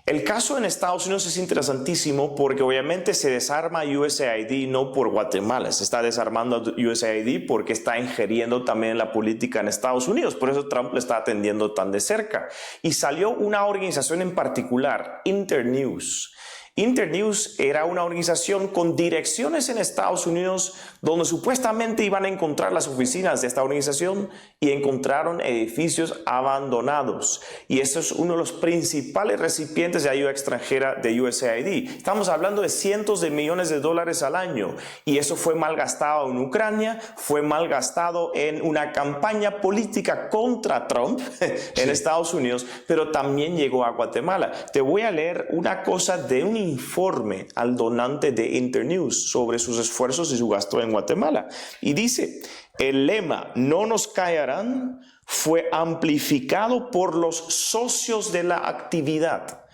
El caso en Estados Unidos es interesantísimo porque obviamente se desarma USAID no por Guatemala, se está desarmando USAID porque está ingiriendo también la política en Estados Unidos, por eso Trump le está atendiendo tan de cerca. Y salió una organización en particular, Internews. Internews era una organización con direcciones en Estados Unidos donde supuestamente iban a encontrar las oficinas de esta organización y encontraron edificios abandonados. Y eso es uno de los principales recipientes de ayuda extranjera de USAID. Estamos hablando de cientos de millones de dólares al año y eso fue malgastado en Ucrania, fue malgastado en una campaña política contra Trump en Estados Unidos, pero también llegó a Guatemala. Te voy a leer una cosa de un informe al donante de Internews sobre sus esfuerzos y su gasto en Guatemala. Y dice, el lema "no nos callarán" fue amplificado por los socios de la actividad.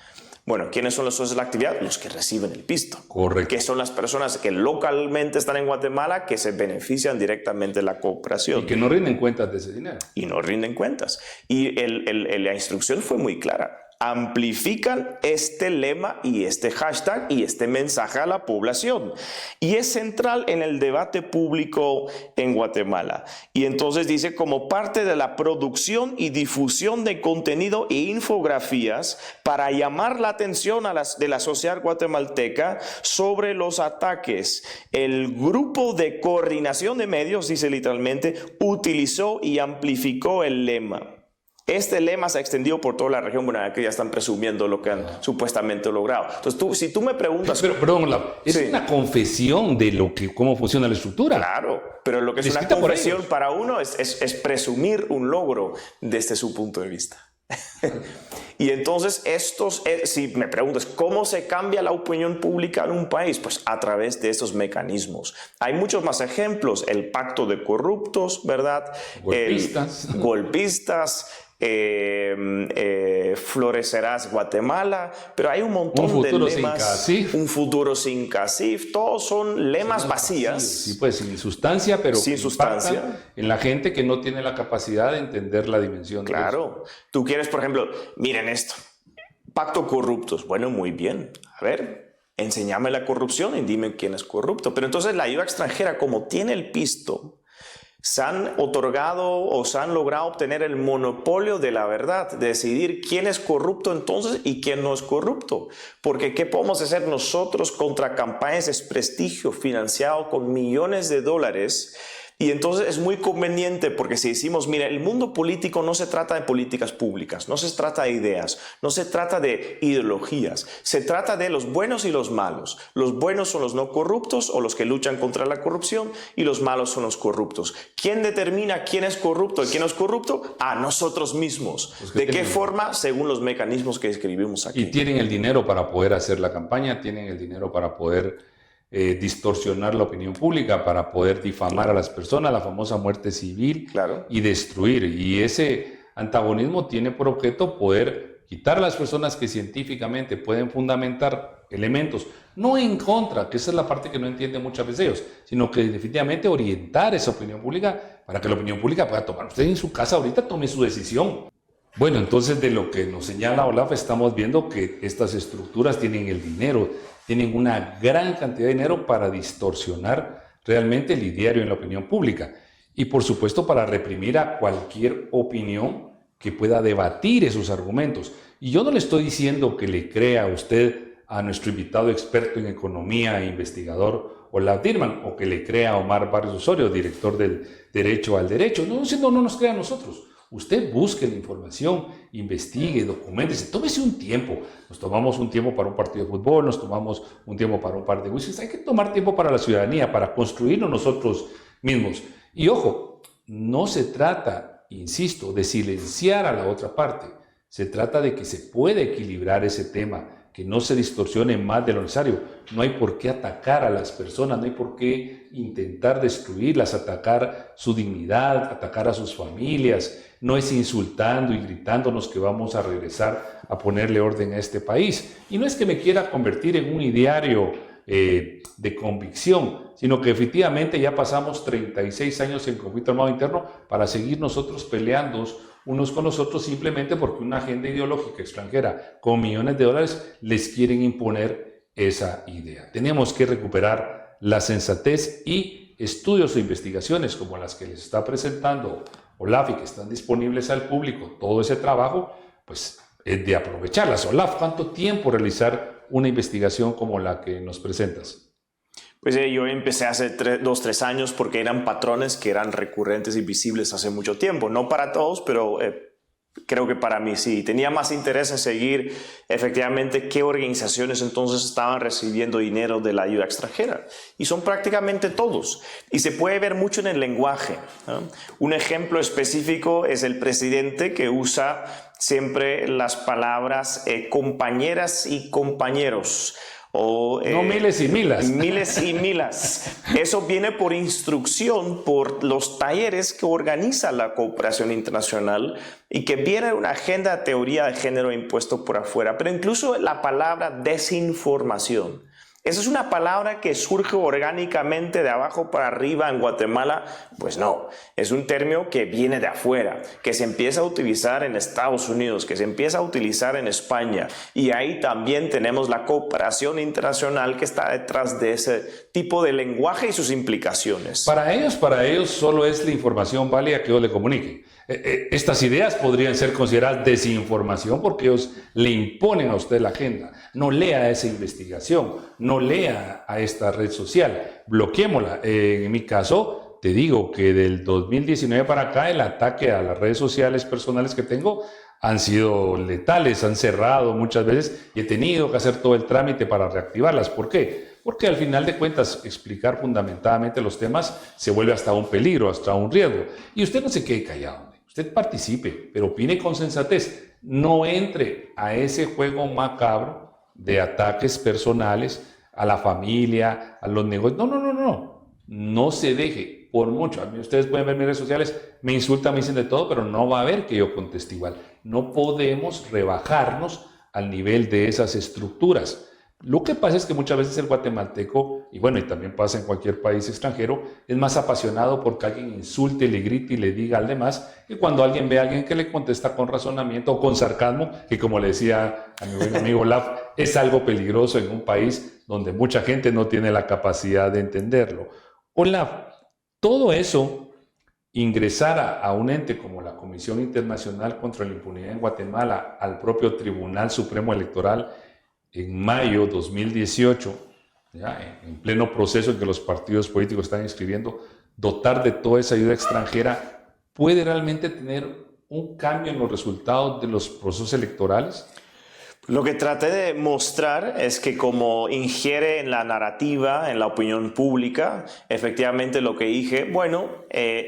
Bueno, ¿quiénes son los socios de la actividad? Los que reciben el pisto. Correcto. Que son las personas que localmente están en Guatemala, que se benefician directamente de la cooperación. Y que no rinden cuentas de ese dinero. Y no rinden cuentas. Y la instrucción fue muy clara. Amplifican este lema y este hashtag y este mensaje a la población. Y es central en el debate público en Guatemala. Y entonces dice, como parte de la producción y difusión de contenido e infografías para llamar la atención de la sociedad guatemalteca sobre los ataques, el grupo de coordinación de medios, dice literalmente, utilizó y amplificó el lema. Este lema se ha extendido por toda la región, bueno, que ya están presumiendo lo que han supuestamente logrado. Entonces, si tú me preguntas... Pero perdón, es una confesión de cómo funciona la estructura. Claro, pero lo que es una confesión para uno es presumir un logro desde su punto de vista. Y entonces si me preguntas cómo se cambia la opinión pública en un país, pues a través de estos mecanismos. Hay muchos más ejemplos, el pacto de corruptos, ¿verdad? Golpistas. Florecerás Guatemala, pero hay un montón de lemas. Un futuro sin CACIF, todos son lemas vacías. Sí, pues sin sustancia, pero sin sustancia en la gente que no tiene la capacidad de entender la dimensión. Claro, tú quieres, por ejemplo, miren esto, pacto corruptos, bueno, muy bien, a ver, enséñame la corrupción y dime quién es corrupto, pero entonces la ayuda extranjera, como tiene el pisto, se han otorgado o se han logrado obtener el monopolio de la verdad, de decidir quién es corrupto entonces y quién no es corrupto. Porque ¿qué podemos hacer nosotros contra campañas de desprestigio financiado con millones de dólares Y entonces es muy conveniente porque si decimos, mira, el mundo político no se trata de políticas públicas, no se trata de ideas, no se trata de ideologías, se trata de los buenos y los malos. Los buenos son los no corruptos o los que luchan contra la corrupción y los malos son los corruptos. ¿Quién determina quién es corrupto y quién no es corrupto? A nosotros mismos. ¿De qué forma? Según los mecanismos que escribimos aquí. Y tienen el dinero para poder hacer la campaña, tienen el dinero para poder distorsionar la opinión pública, para poder difamar a las personas, la famosa muerte civil, y destruir. Y ese antagonismo tiene por objeto poder quitar a las personas que científicamente pueden fundamentar elementos, no en contra, que esa es la parte que no entienden muchas veces ellos, sino que definitivamente orientar esa opinión pública para que la opinión pública pueda tomar. Usted en su casa ahorita tome su decisión. Bueno, entonces de lo que nos señala Olaf estamos viendo que estas estructuras tienen el dinero, tienen una gran cantidad de dinero para distorsionar realmente el ideario en la opinión pública y por supuesto para reprimir a cualquier opinión que pueda debatir esos argumentos. Y yo no le estoy diciendo que le crea a usted a nuestro invitado experto en economía e investigador Olaf Dirman o que le crea a Omar Barrios Osorio, director del Derecho al Derecho. No nos crea a nosotros. Usted busque la información, investigue, documente, tómese un tiempo. Nos tomamos un tiempo para un partido de fútbol, nos tomamos un tiempo para un par de whiskies. Hay que tomar tiempo para la ciudadanía, para construirnos nosotros mismos. Y ojo, no se trata, insisto, de silenciar a la otra parte. Se trata de que se pueda equilibrar ese tema, que no se distorsione más de lo necesario. No hay por qué atacar a las personas, no hay por qué intentar destruirlas, atacar su dignidad, atacar a sus familias. No es insultando y gritándonos que vamos a regresar a ponerle orden a este país. Y no es que me quiera convertir en un ideario de convicción, sino que efectivamente ya pasamos 36 años en conflicto armado interno para seguir nosotros peleando unos con los otros simplemente porque una agenda ideológica extranjera con millones de dólares les quieren imponer esa idea. Tenemos que recuperar la sensatez y estudios e investigaciones como las que les está presentando Olaf y que están disponibles al público, todo ese trabajo, pues es de aprovecharlas. Olaf, ¿cuánto tiempo realizar una investigación como la que nos presentas? Pues yo empecé hace 2-3 años porque eran patrones que eran recurrentes y visibles hace mucho tiempo. No para todos, pero creo que para mí sí. Tenía más interés en seguir efectivamente qué organizaciones entonces estaban recibiendo dinero de la ayuda extranjera. Y son prácticamente todos. Y se puede ver mucho en el lenguaje, ¿no? Un ejemplo específico es el presidente que usa siempre las palabras compañeras y compañeros. No miles y milas. Miles y milas. Eso viene por instrucción, por los talleres que organiza la cooperación internacional y que viene una agenda de teoría de género impuesto por afuera. Pero incluso la palabra desinformación. ¿Esa es una palabra que surge orgánicamente de abajo para arriba en Guatemala? Pues no, es un término que viene de afuera, que se empieza a utilizar en Estados Unidos, que se empieza a utilizar en España. Y ahí también tenemos la cooperación internacional que está detrás de ese tipo de lenguaje y sus implicaciones. Para ellos solo es la información válida que ellos le comuniquen. Estas ideas podrían ser consideradas desinformación porque ellos le imponen a usted la agenda. No lea esa investigación, no lea a esta red social, bloqueémosla. En mi caso, te digo que del 2019 para acá el ataque a las redes sociales personales que tengo han sido letales, han cerrado muchas veces y he tenido que hacer todo el trámite para reactivarlas. ¿Por qué? Porque al final de cuentas explicar fundamentadamente los temas se vuelve hasta un peligro, hasta un riesgo. Y usted no se quede callado. Usted participe, pero opine con sensatez. No entre a ese juego macabro de ataques personales a la familia, a los negocios. No. No se deje, por mucho. A mí ustedes pueden ver mis redes sociales, me insultan, me dicen de todo, pero no va a haber que yo conteste igual. No podemos rebajarnos al nivel de esas estructuras. Lo que pasa es que muchas veces el guatemalteco, y bueno, y también pasa en cualquier país extranjero, es más apasionado porque alguien insulte, le grite y le diga al demás, que cuando alguien ve a alguien que le contesta con razonamiento o con sarcasmo, que como le decía a mi buen amigo Olaf, es algo peligroso en un país donde mucha gente no tiene la capacidad de entenderlo. Olaf, todo eso, ingresar a un ente como la Comisión Internacional contra la Impunidad en Guatemala, al propio Tribunal Supremo Electoral, en mayo 2018, ya en pleno proceso en que los partidos políticos están inscribiendo dotar de toda esa ayuda extranjera, puede realmente tener un cambio en los resultados de los procesos electorales? Lo que traté de mostrar es que como ingiere en la narrativa, en la opinión pública, efectivamente lo que dije,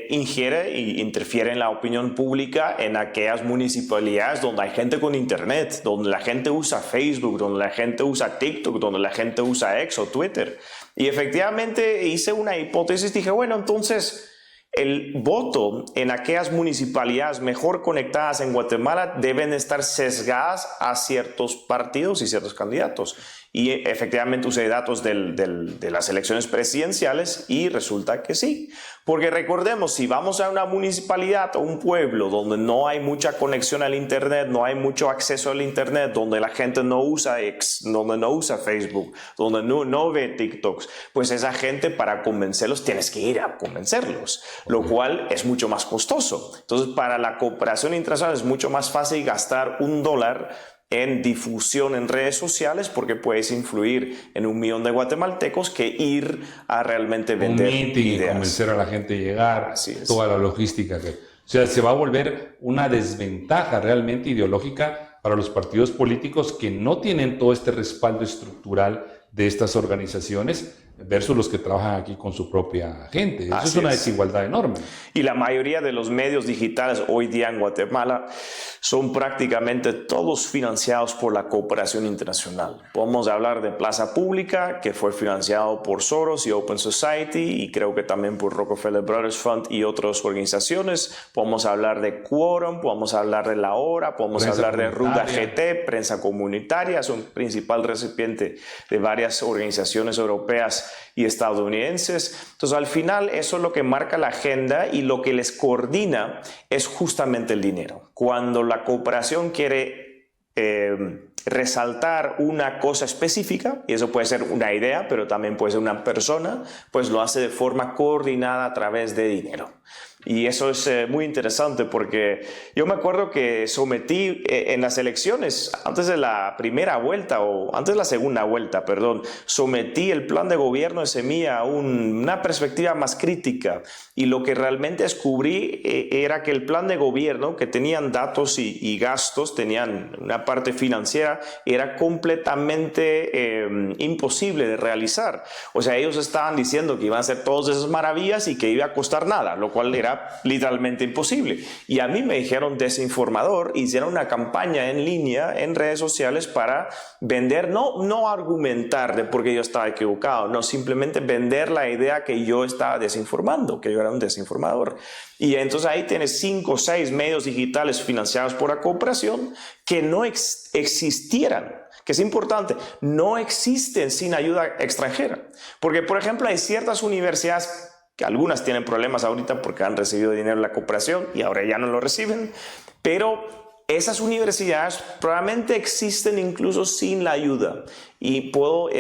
ingiere y interfiere en la opinión pública en aquellas municipalidades donde hay gente con internet, donde la gente usa Facebook, donde la gente usa TikTok, donde la gente usa X o Twitter. Y efectivamente hice una hipótesis, dije, entonces el voto en aquellas municipalidades mejor conectadas en Guatemala deben estar sesgadas a ciertos partidos y ciertos candidatos. Y efectivamente usé datos de las elecciones presidenciales y resulta que sí. Porque recordemos, si vamos a una municipalidad o un pueblo donde no hay mucha conexión al internet, no hay mucho acceso al internet, donde la gente no usa X, donde no usa Facebook, donde no ve TikToks, pues esa gente para convencerlos tienes que ir a convencerlos, lo cual es mucho más costoso. Entonces para la cooperación internacional es mucho más fácil gastar $1 en difusión en redes sociales porque puedes influir en 1 millón de guatemaltecos que ir a realmente vender un meeting ideas. Y convencer a la gente a llegar, Así es. toda la logística. O sea, se va a volver una desventaja realmente ideológica para los partidos políticos que no tienen todo este respaldo estructural de estas organizaciones versus los que trabajan aquí con su propia gente. Eso es una desigualdad enorme. Y la mayoría de los medios digitales hoy día en Guatemala son prácticamente todos financiados por la cooperación internacional. Podemos hablar de Plaza Pública, que fue financiado por Soros y Open Society, y creo que también por Rockefeller Brothers Fund y otras organizaciones. Podemos hablar de Quorum, podemos hablar de La Hora, podemos hablar de Ruda GT, Prensa Comunitaria, es un principal recipiente de varias organizaciones europeas y estadounidenses. Entonces al final eso es lo que marca la agenda y lo que les coordina es justamente el dinero. Cuando la cooperación quiere resaltar una cosa específica, y eso puede ser una idea, pero también puede ser una persona, pues lo hace de forma coordinada a través de dinero. Y eso es muy interesante porque yo me acuerdo que sometí en las elecciones, antes de la primera vuelta o antes de la segunda vuelta, perdón, sometí el plan de gobierno de Semilla a una perspectiva más crítica y lo que realmente descubrí era que el plan de gobierno, que tenían datos y gastos, tenían una parte financiera, era completamente imposible de realizar. O sea, ellos estaban diciendo que iban a hacer todas esas maravillas y que iba a costar nada, lo cual era literalmente imposible. Y a mí me dijeron desinformador, hicieron una campaña en línea, en redes sociales para vender, no argumentar de por qué yo estaba equivocado, no, simplemente vender la idea que yo estaba desinformando, que yo era un desinformador. Y entonces ahí tienes 5 o 6 medios digitales financiados por la cooperación que no existieran, que es importante, no existen sin ayuda extranjera. Porque, por ejemplo, hay ciertas universidades que algunas tienen problemas ahorita porque han recibido dinero de la cooperación y ahora ya no lo reciben, pero esas universidades probablemente existen incluso sin la ayuda. Y puedo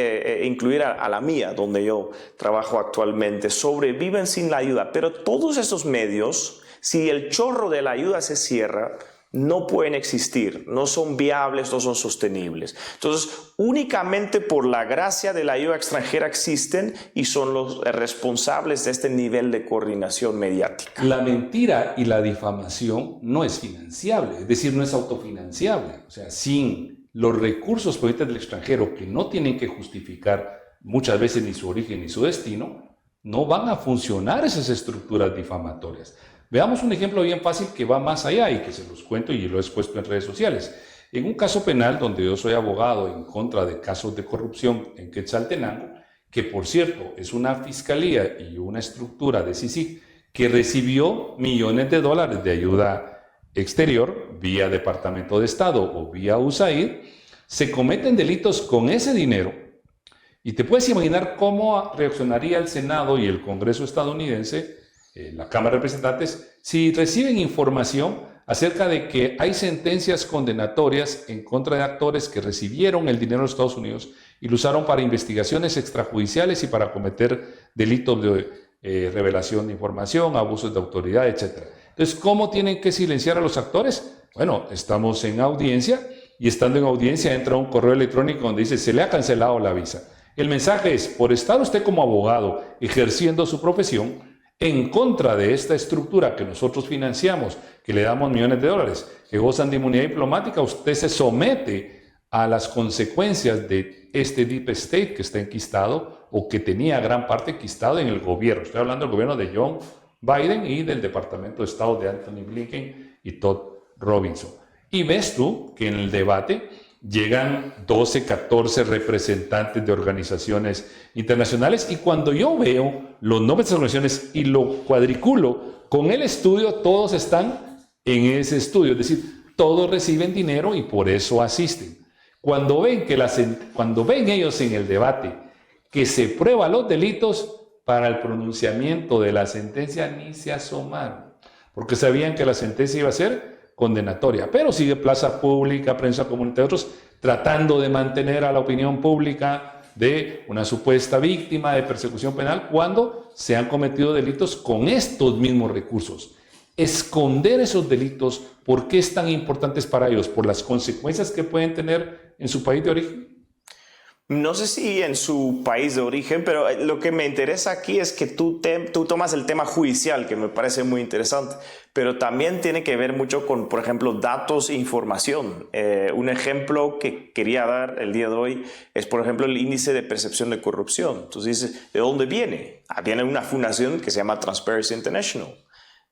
incluir a la mía, donde yo trabajo actualmente, sobreviven sin la ayuda. Pero todos esos medios, si el chorro de la ayuda se cierra, no pueden existir, no son viables, no son sostenibles. Entonces, únicamente por la gracia de la ayuda extranjera existen y son los responsables de este nivel de coordinación mediática. La mentira y la difamación no es financiable, es decir, no es autofinanciable. O sea, sin los recursos provenientes del extranjero que no tienen que justificar muchas veces ni su origen ni su destino, no van a funcionar esas estructuras difamatorias. Veamos un ejemplo bien fácil que va más allá y que se los cuento y lo he expuesto en redes sociales. En un caso penal donde yo soy abogado en contra de casos de corrupción en Quetzaltenango, que por cierto es una fiscalía y una estructura de CICIG que recibió millones de dólares de ayuda exterior vía Departamento de Estado o vía USAID, se cometen delitos con ese dinero. Y te puedes imaginar cómo reaccionaría el Senado y el Congreso estadounidense, la Cámara de Representantes, si reciben información acerca de que hay sentencias condenatorias en contra de actores que recibieron el dinero de los Estados Unidos y lo usaron para investigaciones extrajudiciales y para cometer delitos de revelación de información, abusos de autoridad, etc. Entonces, ¿cómo tienen que silenciar a los actores? Bueno, estamos en audiencia y estando en audiencia entra un correo electrónico donde dice se le ha cancelado la visa. El mensaje es, por estar usted como abogado ejerciendo su profesión, en contra de esta estructura que nosotros financiamos, que le damos millones de dólares, que gozan de inmunidad diplomática, usted se somete a las consecuencias de este Deep State que está enquistado o que tenía gran parte enquistado en el gobierno. Estoy hablando del gobierno de John Biden y del Departamento de Estado de Anthony Blinken y Todd Robinson. Y ves tú que en el debate llegan 12, 14 representantes de organizaciones internacionales, y cuando yo veo los nombres de las organizaciones y lo cuadriculo con el estudio, todos están en ese estudio, es decir, todos reciben dinero y por eso asisten. Cuando ven ellos en el debate que se prueban los delitos, para el pronunciamiento de la sentencia ni se asomaron, porque sabían que la sentencia iba a ser condenatoria, pero sigue plaza pública, prensa comunitaria, otros tratando de mantener a la opinión pública de una supuesta víctima de persecución penal cuando se han cometido delitos con estos mismos recursos. Esconder esos delitos, ¿por qué es tan importantes para ellos? ¿Por las consecuencias que pueden tener en su país de origen? No sé si en su país de origen, pero lo que me interesa aquí es que tú tomas el tema judicial, que me parece muy interesante, pero también tiene que ver mucho con, por ejemplo, datos e información. Un ejemplo que quería dar el día de hoy es, por ejemplo, el índice de percepción de corrupción. Entonces dices, ¿de dónde viene? Viene una fundación que se llama Transparency International.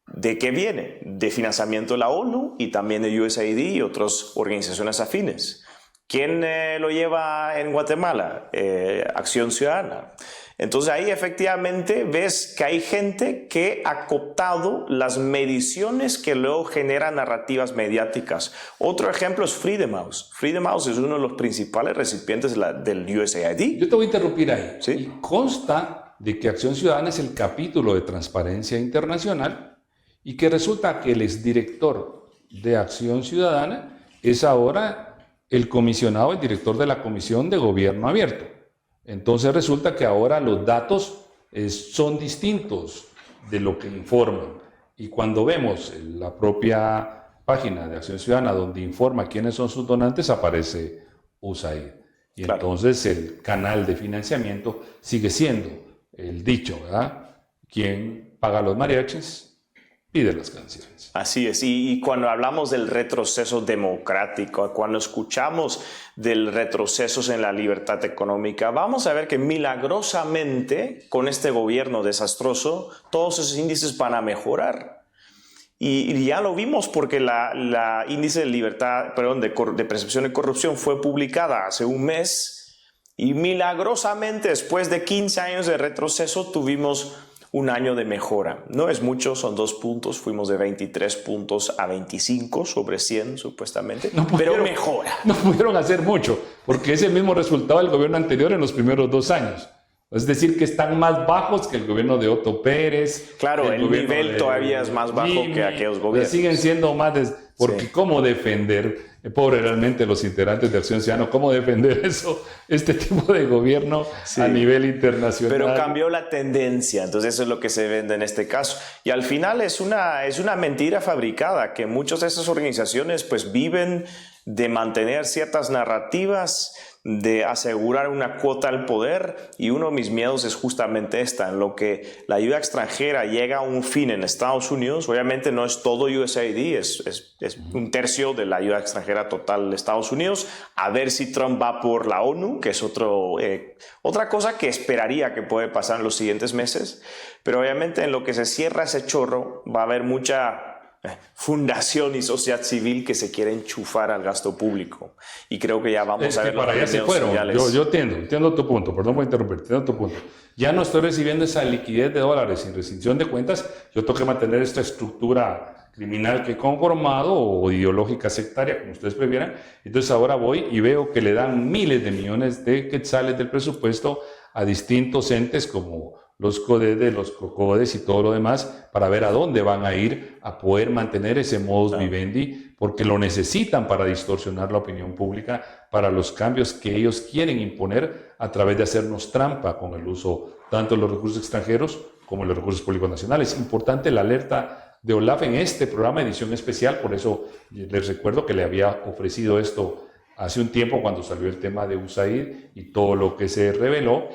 ¿De qué viene? De financiamiento de la ONU y también de USAID y otras organizaciones afines. ¿Quién lo lleva en Guatemala? Acción Ciudadana. Entonces ahí efectivamente ves que hay gente que ha cooptado las mediciones que luego generan narrativas mediáticas. Otro ejemplo es Freedom House. Freedom House es uno de los principales recipientes del USAID. Yo te voy a interrumpir ahí. ¿Sí? Y consta de que Acción Ciudadana es el capítulo de Transparencia Internacional y que resulta que el exdirector de Acción Ciudadana es ahora el comisionado, el director de la Comisión de Gobierno Abierto. Entonces resulta que ahora los datos son distintos de lo que informan. Y cuando vemos la propia página de Acción Ciudadana donde informa quiénes son sus donantes, aparece USAID. Y claro, entonces el canal de financiamiento sigue siendo el dicho, ¿verdad? Quien paga los mariachis pide las canciones. Así es, y cuando hablamos del retroceso democrático, cuando escuchamos del retroceso en la libertad económica, vamos a ver que milagrosamente con este gobierno desastroso todos esos índices van a mejorar. Y ya lo vimos porque la índice de libertad, de percepción de corrupción fue publicada hace un mes y milagrosamente después de 15 años de retroceso tuvimos un año de mejora. No es mucho, son 2 puntos. Fuimos de 23 puntos a 25 sobre 100 supuestamente, pero mejora. No pudieron hacer mucho, porque es el mismo resultado del gobierno anterior en los primeros 2 años. Es decir, que están más bajos que el gobierno de Otto Pérez. Claro, el nivel todavía es más bajo que aquellos gobiernos. Siguen siendo más... Porque sí, ¿cómo defender, pobre realmente los integrantes de Acción Ciudadana, cómo defender este tipo de gobierno a nivel internacional? Pero cambió la tendencia, entonces eso es lo que se vende en este caso. Y al final es una mentira fabricada, que muchas de esas organizaciones pues viven de mantener ciertas narrativas, de asegurar una cuota al poder, y uno de mis miedos es justamente esta, en lo que la ayuda extranjera llega a un fin en Estados Unidos. Obviamente no es todo USAID, es 1/3 de la ayuda extranjera total de Estados Unidos. A ver si Trump va por la ONU, que es otra cosa que esperaría que puede pasar en los siguientes meses, pero obviamente en lo que se cierra ese chorro va a haber mucha fundación y sociedad civil que se quiere enchufar al gasto público, y creo que ya vamos a ver para allá se fueron. Yo entiendo tu punto, perdón por interrumpir, entiendo tu punto. Ya no estoy recibiendo esa liquidez de dólares sin restricción de cuentas, yo tengo que mantener esta estructura criminal que he conformado o ideológica sectaria, como ustedes prefieran. Entonces ahora voy y veo que le dan miles de millones de quetzales del presupuesto a distintos entes como los CODEDES, los COCODES y todo lo demás, para ver a dónde van a ir a poder mantener ese modus vivendi, porque lo necesitan para distorsionar la opinión pública, para los cambios que ellos quieren imponer a través de hacernos trampa con el uso tanto de los recursos extranjeros como de los recursos públicos nacionales. Importante la alerta de Olaf en este programa, edición especial, por eso les recuerdo que le había ofrecido esto hace un tiempo cuando salió el tema de USAID y todo lo que se reveló.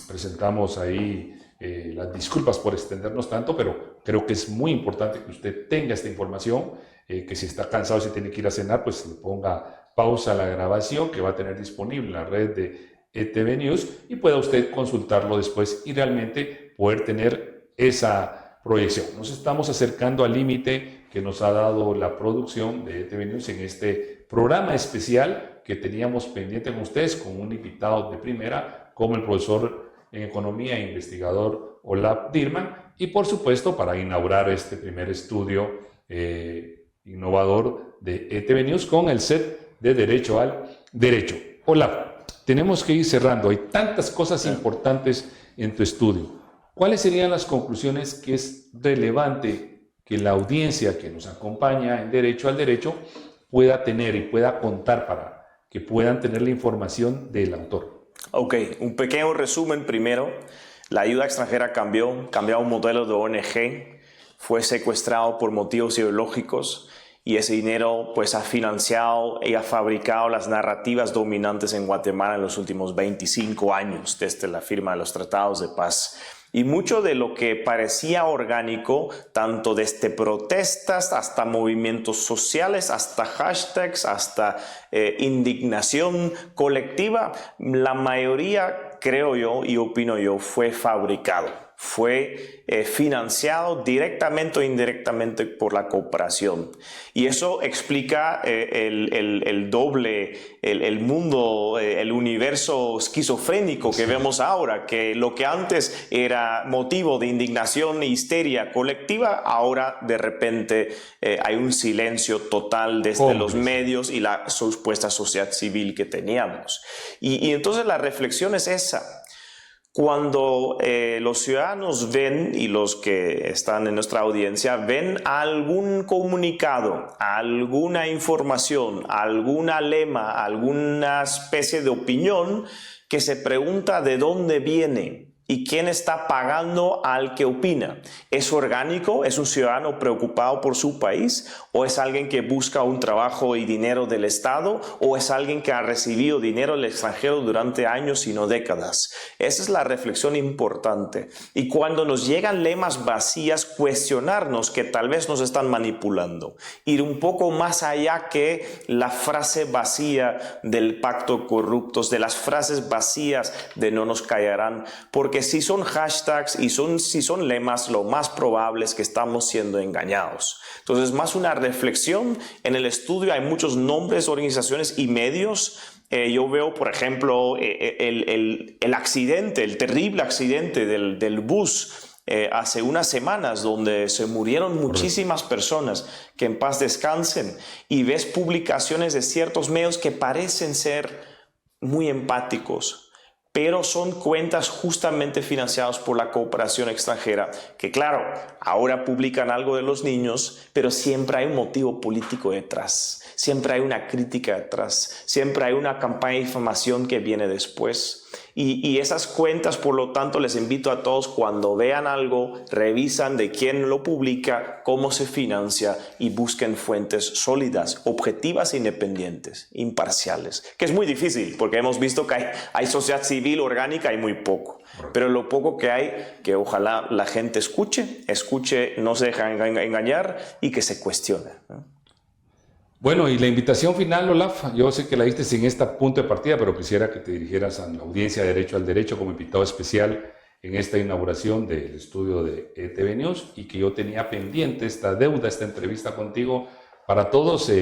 Presentamos ahí las disculpas por extendernos tanto, pero creo que es muy importante que usted tenga esta información, que si está cansado y se tiene que ir a cenar, pues le ponga pausa a la grabación que va a tener disponible en la red de ETV News y pueda usted consultarlo después y realmente poder tener esa proyección. Nos estamos acercando al límite que nos ha dado la producción de ETV News en este programa especial que teníamos pendiente con ustedes, con un invitado de primera como el profesor en Economía e investigador Olaf Dirman, y por supuesto para inaugurar este primer estudio innovador de ETV News con el set de Derecho al Derecho. Olaf, tenemos que ir cerrando, hay tantas cosas importantes en tu estudio. ¿Cuáles serían las conclusiones que es relevante que la audiencia que nos acompaña en Derecho al Derecho pueda tener y pueda contar para que puedan tener la información del autor? Ok, un pequeño resumen primero. La ayuda extranjera cambió un modelo de ONG, fue secuestrado por motivos ideológicos y ese dinero pues ha financiado y ha fabricado las narrativas dominantes en Guatemala en los últimos 25 años desde la firma de los tratados de paz. Y mucho de lo que parecía orgánico, tanto desde protestas hasta movimientos sociales, hasta hashtags, hasta indignación colectiva, la mayoría, creo yo y opino yo, fue fabricado. Fue financiado directamente o indirectamente por la cooperación. Y eso explica el doble, el mundo, el universo esquizofrénico que vemos ahora, que lo que antes era motivo de indignación e histeria colectiva, ahora de repente hay un silencio total desde los medios y la supuesta sociedad civil que teníamos. Y entonces la reflexión es esa. Cuando los ciudadanos ven, y los que están en nuestra audiencia, ven algún comunicado, alguna información, alguna lema, alguna especie de opinión que se pregunta de dónde viene y quién está pagando al que opina. ¿Es orgánico? ¿Es un ciudadano preocupado por su país? ¿O es alguien que busca un trabajo y dinero del Estado? ¿O es alguien que ha recibido dinero del extranjero durante años y no décadas? Esa es la reflexión importante. Y cuando nos llegan lemas vacías, cuestionarnos que tal vez nos están manipulando. Ir un poco más allá que la frase vacía del pacto corruptos, de las frases vacías de no nos callarán, porque si son hashtags y si son lemas, lo más probable es que estamos siendo engañados. Entonces, más una reflexión. En el estudio hay muchos nombres, organizaciones y medios. Yo veo, por ejemplo, el accidente, el terrible accidente del bus hace unas semanas donde se murieron muchísimas personas, que en paz descansen, y ves publicaciones de ciertos medios que parecen ser muy empáticos, pero son cuentas justamente financiadas por la cooperación extranjera, que claro, ahora publican algo de los niños, pero siempre hay un motivo político detrás, siempre hay una crítica detrás, siempre hay una campaña de difamación que viene después. Y esas cuentas, por lo tanto, les invito a todos, cuando vean algo, revisan de quién lo publica, cómo se financia y busquen fuentes sólidas, objetivas e independientes, imparciales. Que es muy difícil, porque hemos visto que hay sociedad civil orgánica, hay muy poco. Pero lo poco que hay, que ojalá la gente escuche, no se deje engañar y que se cuestione, ¿no? Bueno, y la invitación final, Olaf, yo sé que la diste en este punto de partida, pero quisiera que te dirigieras a la audiencia de Derecho al Derecho como invitado especial en esta inauguración del estudio de ETV News, y que yo tenía pendiente esta deuda, esta entrevista contigo para todos.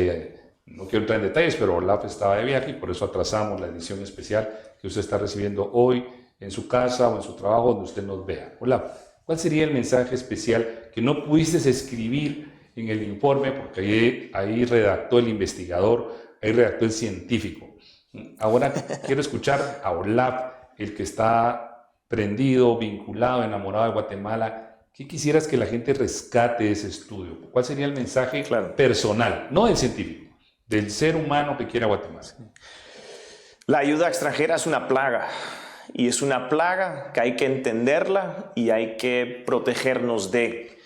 No quiero entrar en detalles, pero Olaf estaba de viaje y por eso atrasamos la edición especial que usted está recibiendo hoy en su casa o en su trabajo, donde usted nos vea. Olaf, ¿cuál sería el mensaje especial que no pudiste escribir en el informe, porque ahí redactó el investigador, ahí redactó el científico? Ahora quiero escuchar a Olaf, el que está prendido, vinculado, enamorado de Guatemala. ¿Qué quisieras que la gente rescate de ese estudio? ¿Cuál sería el mensaje personal, no del científico, del ser humano que quiere a Guatemala? La ayuda extranjera es una plaga, y es una plaga que hay que entenderla y hay que protegernos de.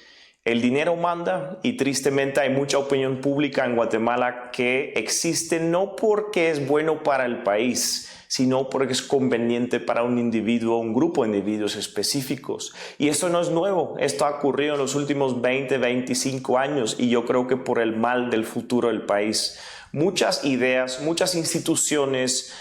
El dinero manda y tristemente hay mucha opinión pública en Guatemala que existe no porque es bueno para el país, sino porque es conveniente para un individuo, un grupo de individuos específicos. Y esto no es nuevo, esto ha ocurrido en los últimos 20, 25 años y yo creo que por el mal del futuro del país. Muchas ideas, muchas instituciones,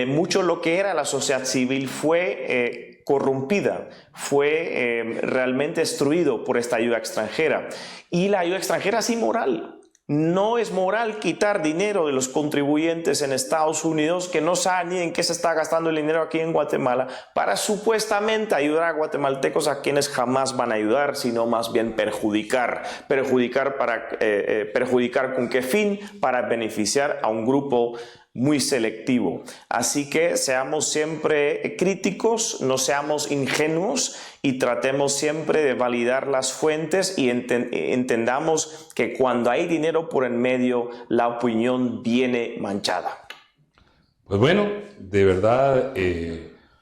mucho lo que era la sociedad civil fue corrompida, fue realmente destruido por esta ayuda extranjera. Y la ayuda extranjera es inmoral. No es moral quitar dinero de los contribuyentes en Estados Unidos que no saben ni en qué se está gastando el dinero aquí en Guatemala para supuestamente ayudar a guatemaltecos a quienes jamás van a ayudar, sino más bien perjudicar. ¿Perjudicar con qué fin? Para beneficiar a un grupo muy selectivo. Así que seamos siempre críticos, no seamos ingenuos y tratemos siempre de validar las fuentes y entendamos que cuando hay dinero por en medio, la opinión viene manchada. Pues bueno, de verdad,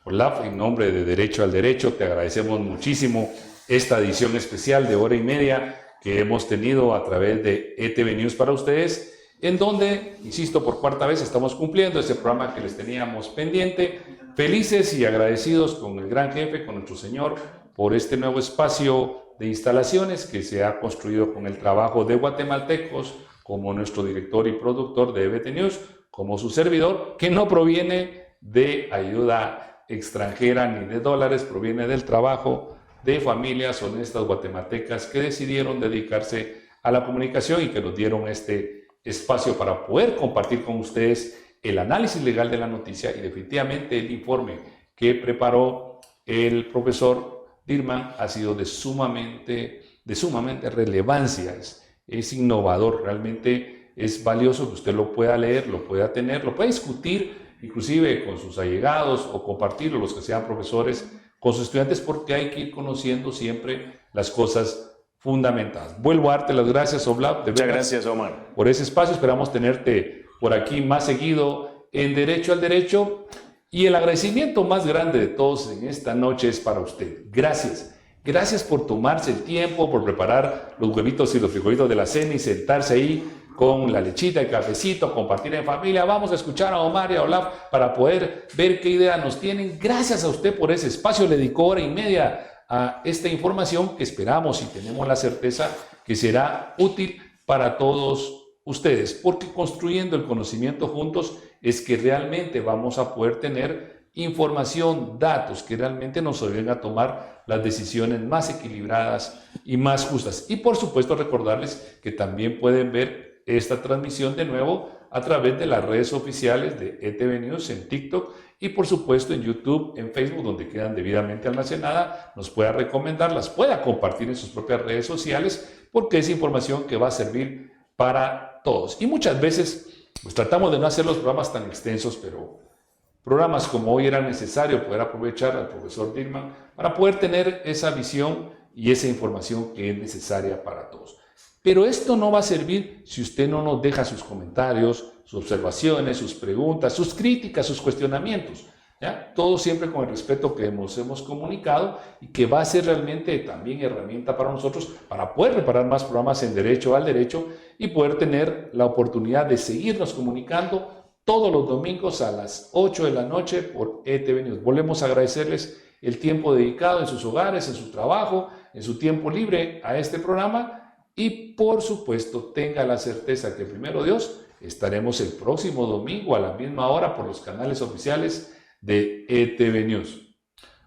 Olaf, en nombre de Derecho al Derecho, te agradecemos muchísimo esta edición especial de hora y media que hemos tenido a través de ETV News para ustedes, en donde, insisto, por cuarta vez estamos cumpliendo ese programa que les teníamos pendiente. Felices y agradecidos con el gran jefe, con nuestro Señor, por este nuevo espacio de instalaciones que se ha construido con el trabajo de guatemaltecos, como nuestro director y productor de EBT News, como su servidor, que no proviene de ayuda extranjera ni de dólares, proviene del trabajo de familias honestas guatemaltecas que decidieron dedicarse a la comunicación y que nos dieron este espacio para poder compartir con ustedes el análisis legal de la noticia y definitivamente el informe que preparó el profesor Dirman ha sido de sumamente relevancia, es innovador, realmente es valioso que usted lo pueda leer, lo pueda tener, lo pueda discutir inclusive con sus allegados o compartirlo, los que sean profesores, con sus estudiantes, porque hay que ir conociendo siempre las cosas fundamentadas. Vuelvo a darte las gracias, Oblab. Muchas gracias, Omar. Por ese espacio, esperamos tenerte por aquí más seguido en Derecho al Derecho. Y el agradecimiento más grande de todos en esta noche es para usted. Gracias. Gracias por tomarse el tiempo, por preparar los huevitos y los frijolitos de la cena y sentarse ahí con la lechita, el cafecito, compartir en familia. Vamos a escuchar a Omar y a Olaf para poder ver qué idea nos tienen. Gracias a usted por ese espacio. Le dedicó hora y media a esta información que esperamos y tenemos la certeza que será útil para todos ustedes, porque construyendo el conocimiento juntos es que realmente vamos a poder tener información, datos que realmente nos ayuden a tomar las decisiones más equilibradas y más justas. Y por supuesto recordarles que también pueden ver esta transmisión de nuevo a través de las redes oficiales de ETV News en TikTok y por supuesto en YouTube, en Facebook, donde quedan debidamente almacenadas, nos pueda recomendar, las pueda compartir en sus propias redes sociales, porque es información que va a servir para todos. Y muchas veces pues, tratamos de no hacer los programas tan extensos, pero programas como hoy era necesario poder aprovechar al profesor Dirman para poder tener esa visión y esa información que es necesaria para todos. Pero esto no va a servir si usted no nos deja sus comentarios, sus observaciones, sus preguntas, sus críticas, sus cuestionamientos, ¿ya? Todo siempre con el respeto que hemos comunicado y que va a ser realmente también herramienta para nosotros para poder preparar más programas en Derecho al Derecho y poder tener la oportunidad de seguirnos comunicando todos los domingos a las 8 de la noche por ETV News. Volvemos a agradecerles el tiempo dedicado en sus hogares, en su trabajo, en su tiempo libre a este programa. Y por supuesto, tenga la certeza que primero Dios, estaremos el próximo domingo a la misma hora por los canales oficiales de ETV News.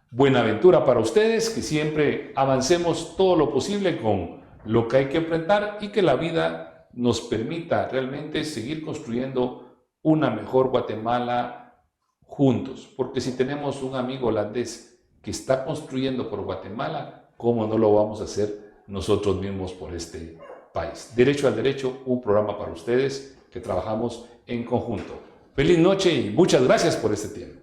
Buena aventura para ustedes, que siempre avancemos todo lo posible con lo que hay que enfrentar y que la vida nos permita realmente seguir construyendo una mejor Guatemala juntos. Porque si tenemos un amigo holandés que está construyendo por Guatemala, ¿cómo no lo vamos a hacer nosotros mismos por este país? Derecho al Derecho, un programa para ustedes que trabajamos en conjunto. Feliz noche y muchas gracias por este tiempo.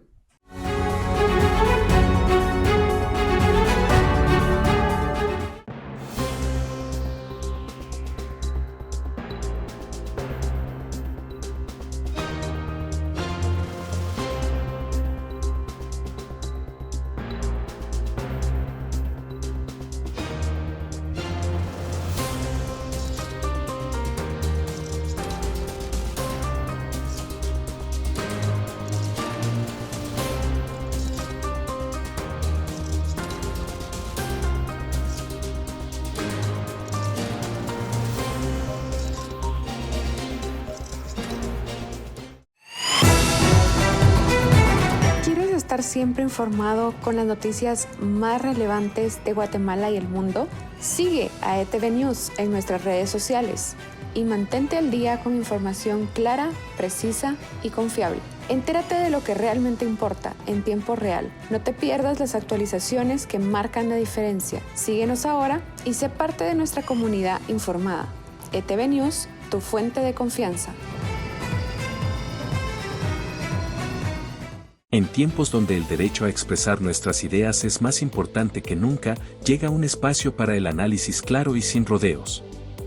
estar siempre informado con las noticias más relevantes de Guatemala y el mundo? Sigue a ETV News en nuestras redes sociales y mantente al día con información clara, precisa y confiable. Entérate de lo que realmente importa en tiempo real. No te pierdas las actualizaciones que marcan la diferencia. Síguenos ahora y sé parte de nuestra comunidad informada. ETV News, tu fuente de confianza. En tiempos donde el derecho a expresar nuestras ideas es más importante que nunca, llega un espacio para el análisis claro y sin rodeos.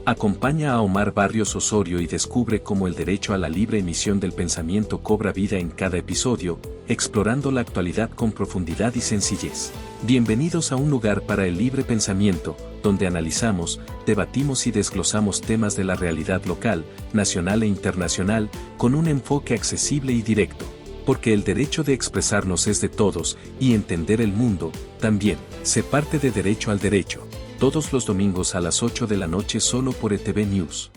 Acompaña a Omar Barrios Osorio y descubre cómo el derecho a la libre emisión del pensamiento cobra vida en cada episodio, explorando la actualidad con profundidad y sencillez. Bienvenidos a un lugar para el libre pensamiento, donde analizamos, debatimos y desglosamos temas de la realidad local, nacional e internacional, con un enfoque accesible y directo. Porque el derecho de expresarnos es de todos, y entender el mundo, también. Sé parte de Derecho al Derecho. Todos los domingos a las 8 de la noche solo por ETV News.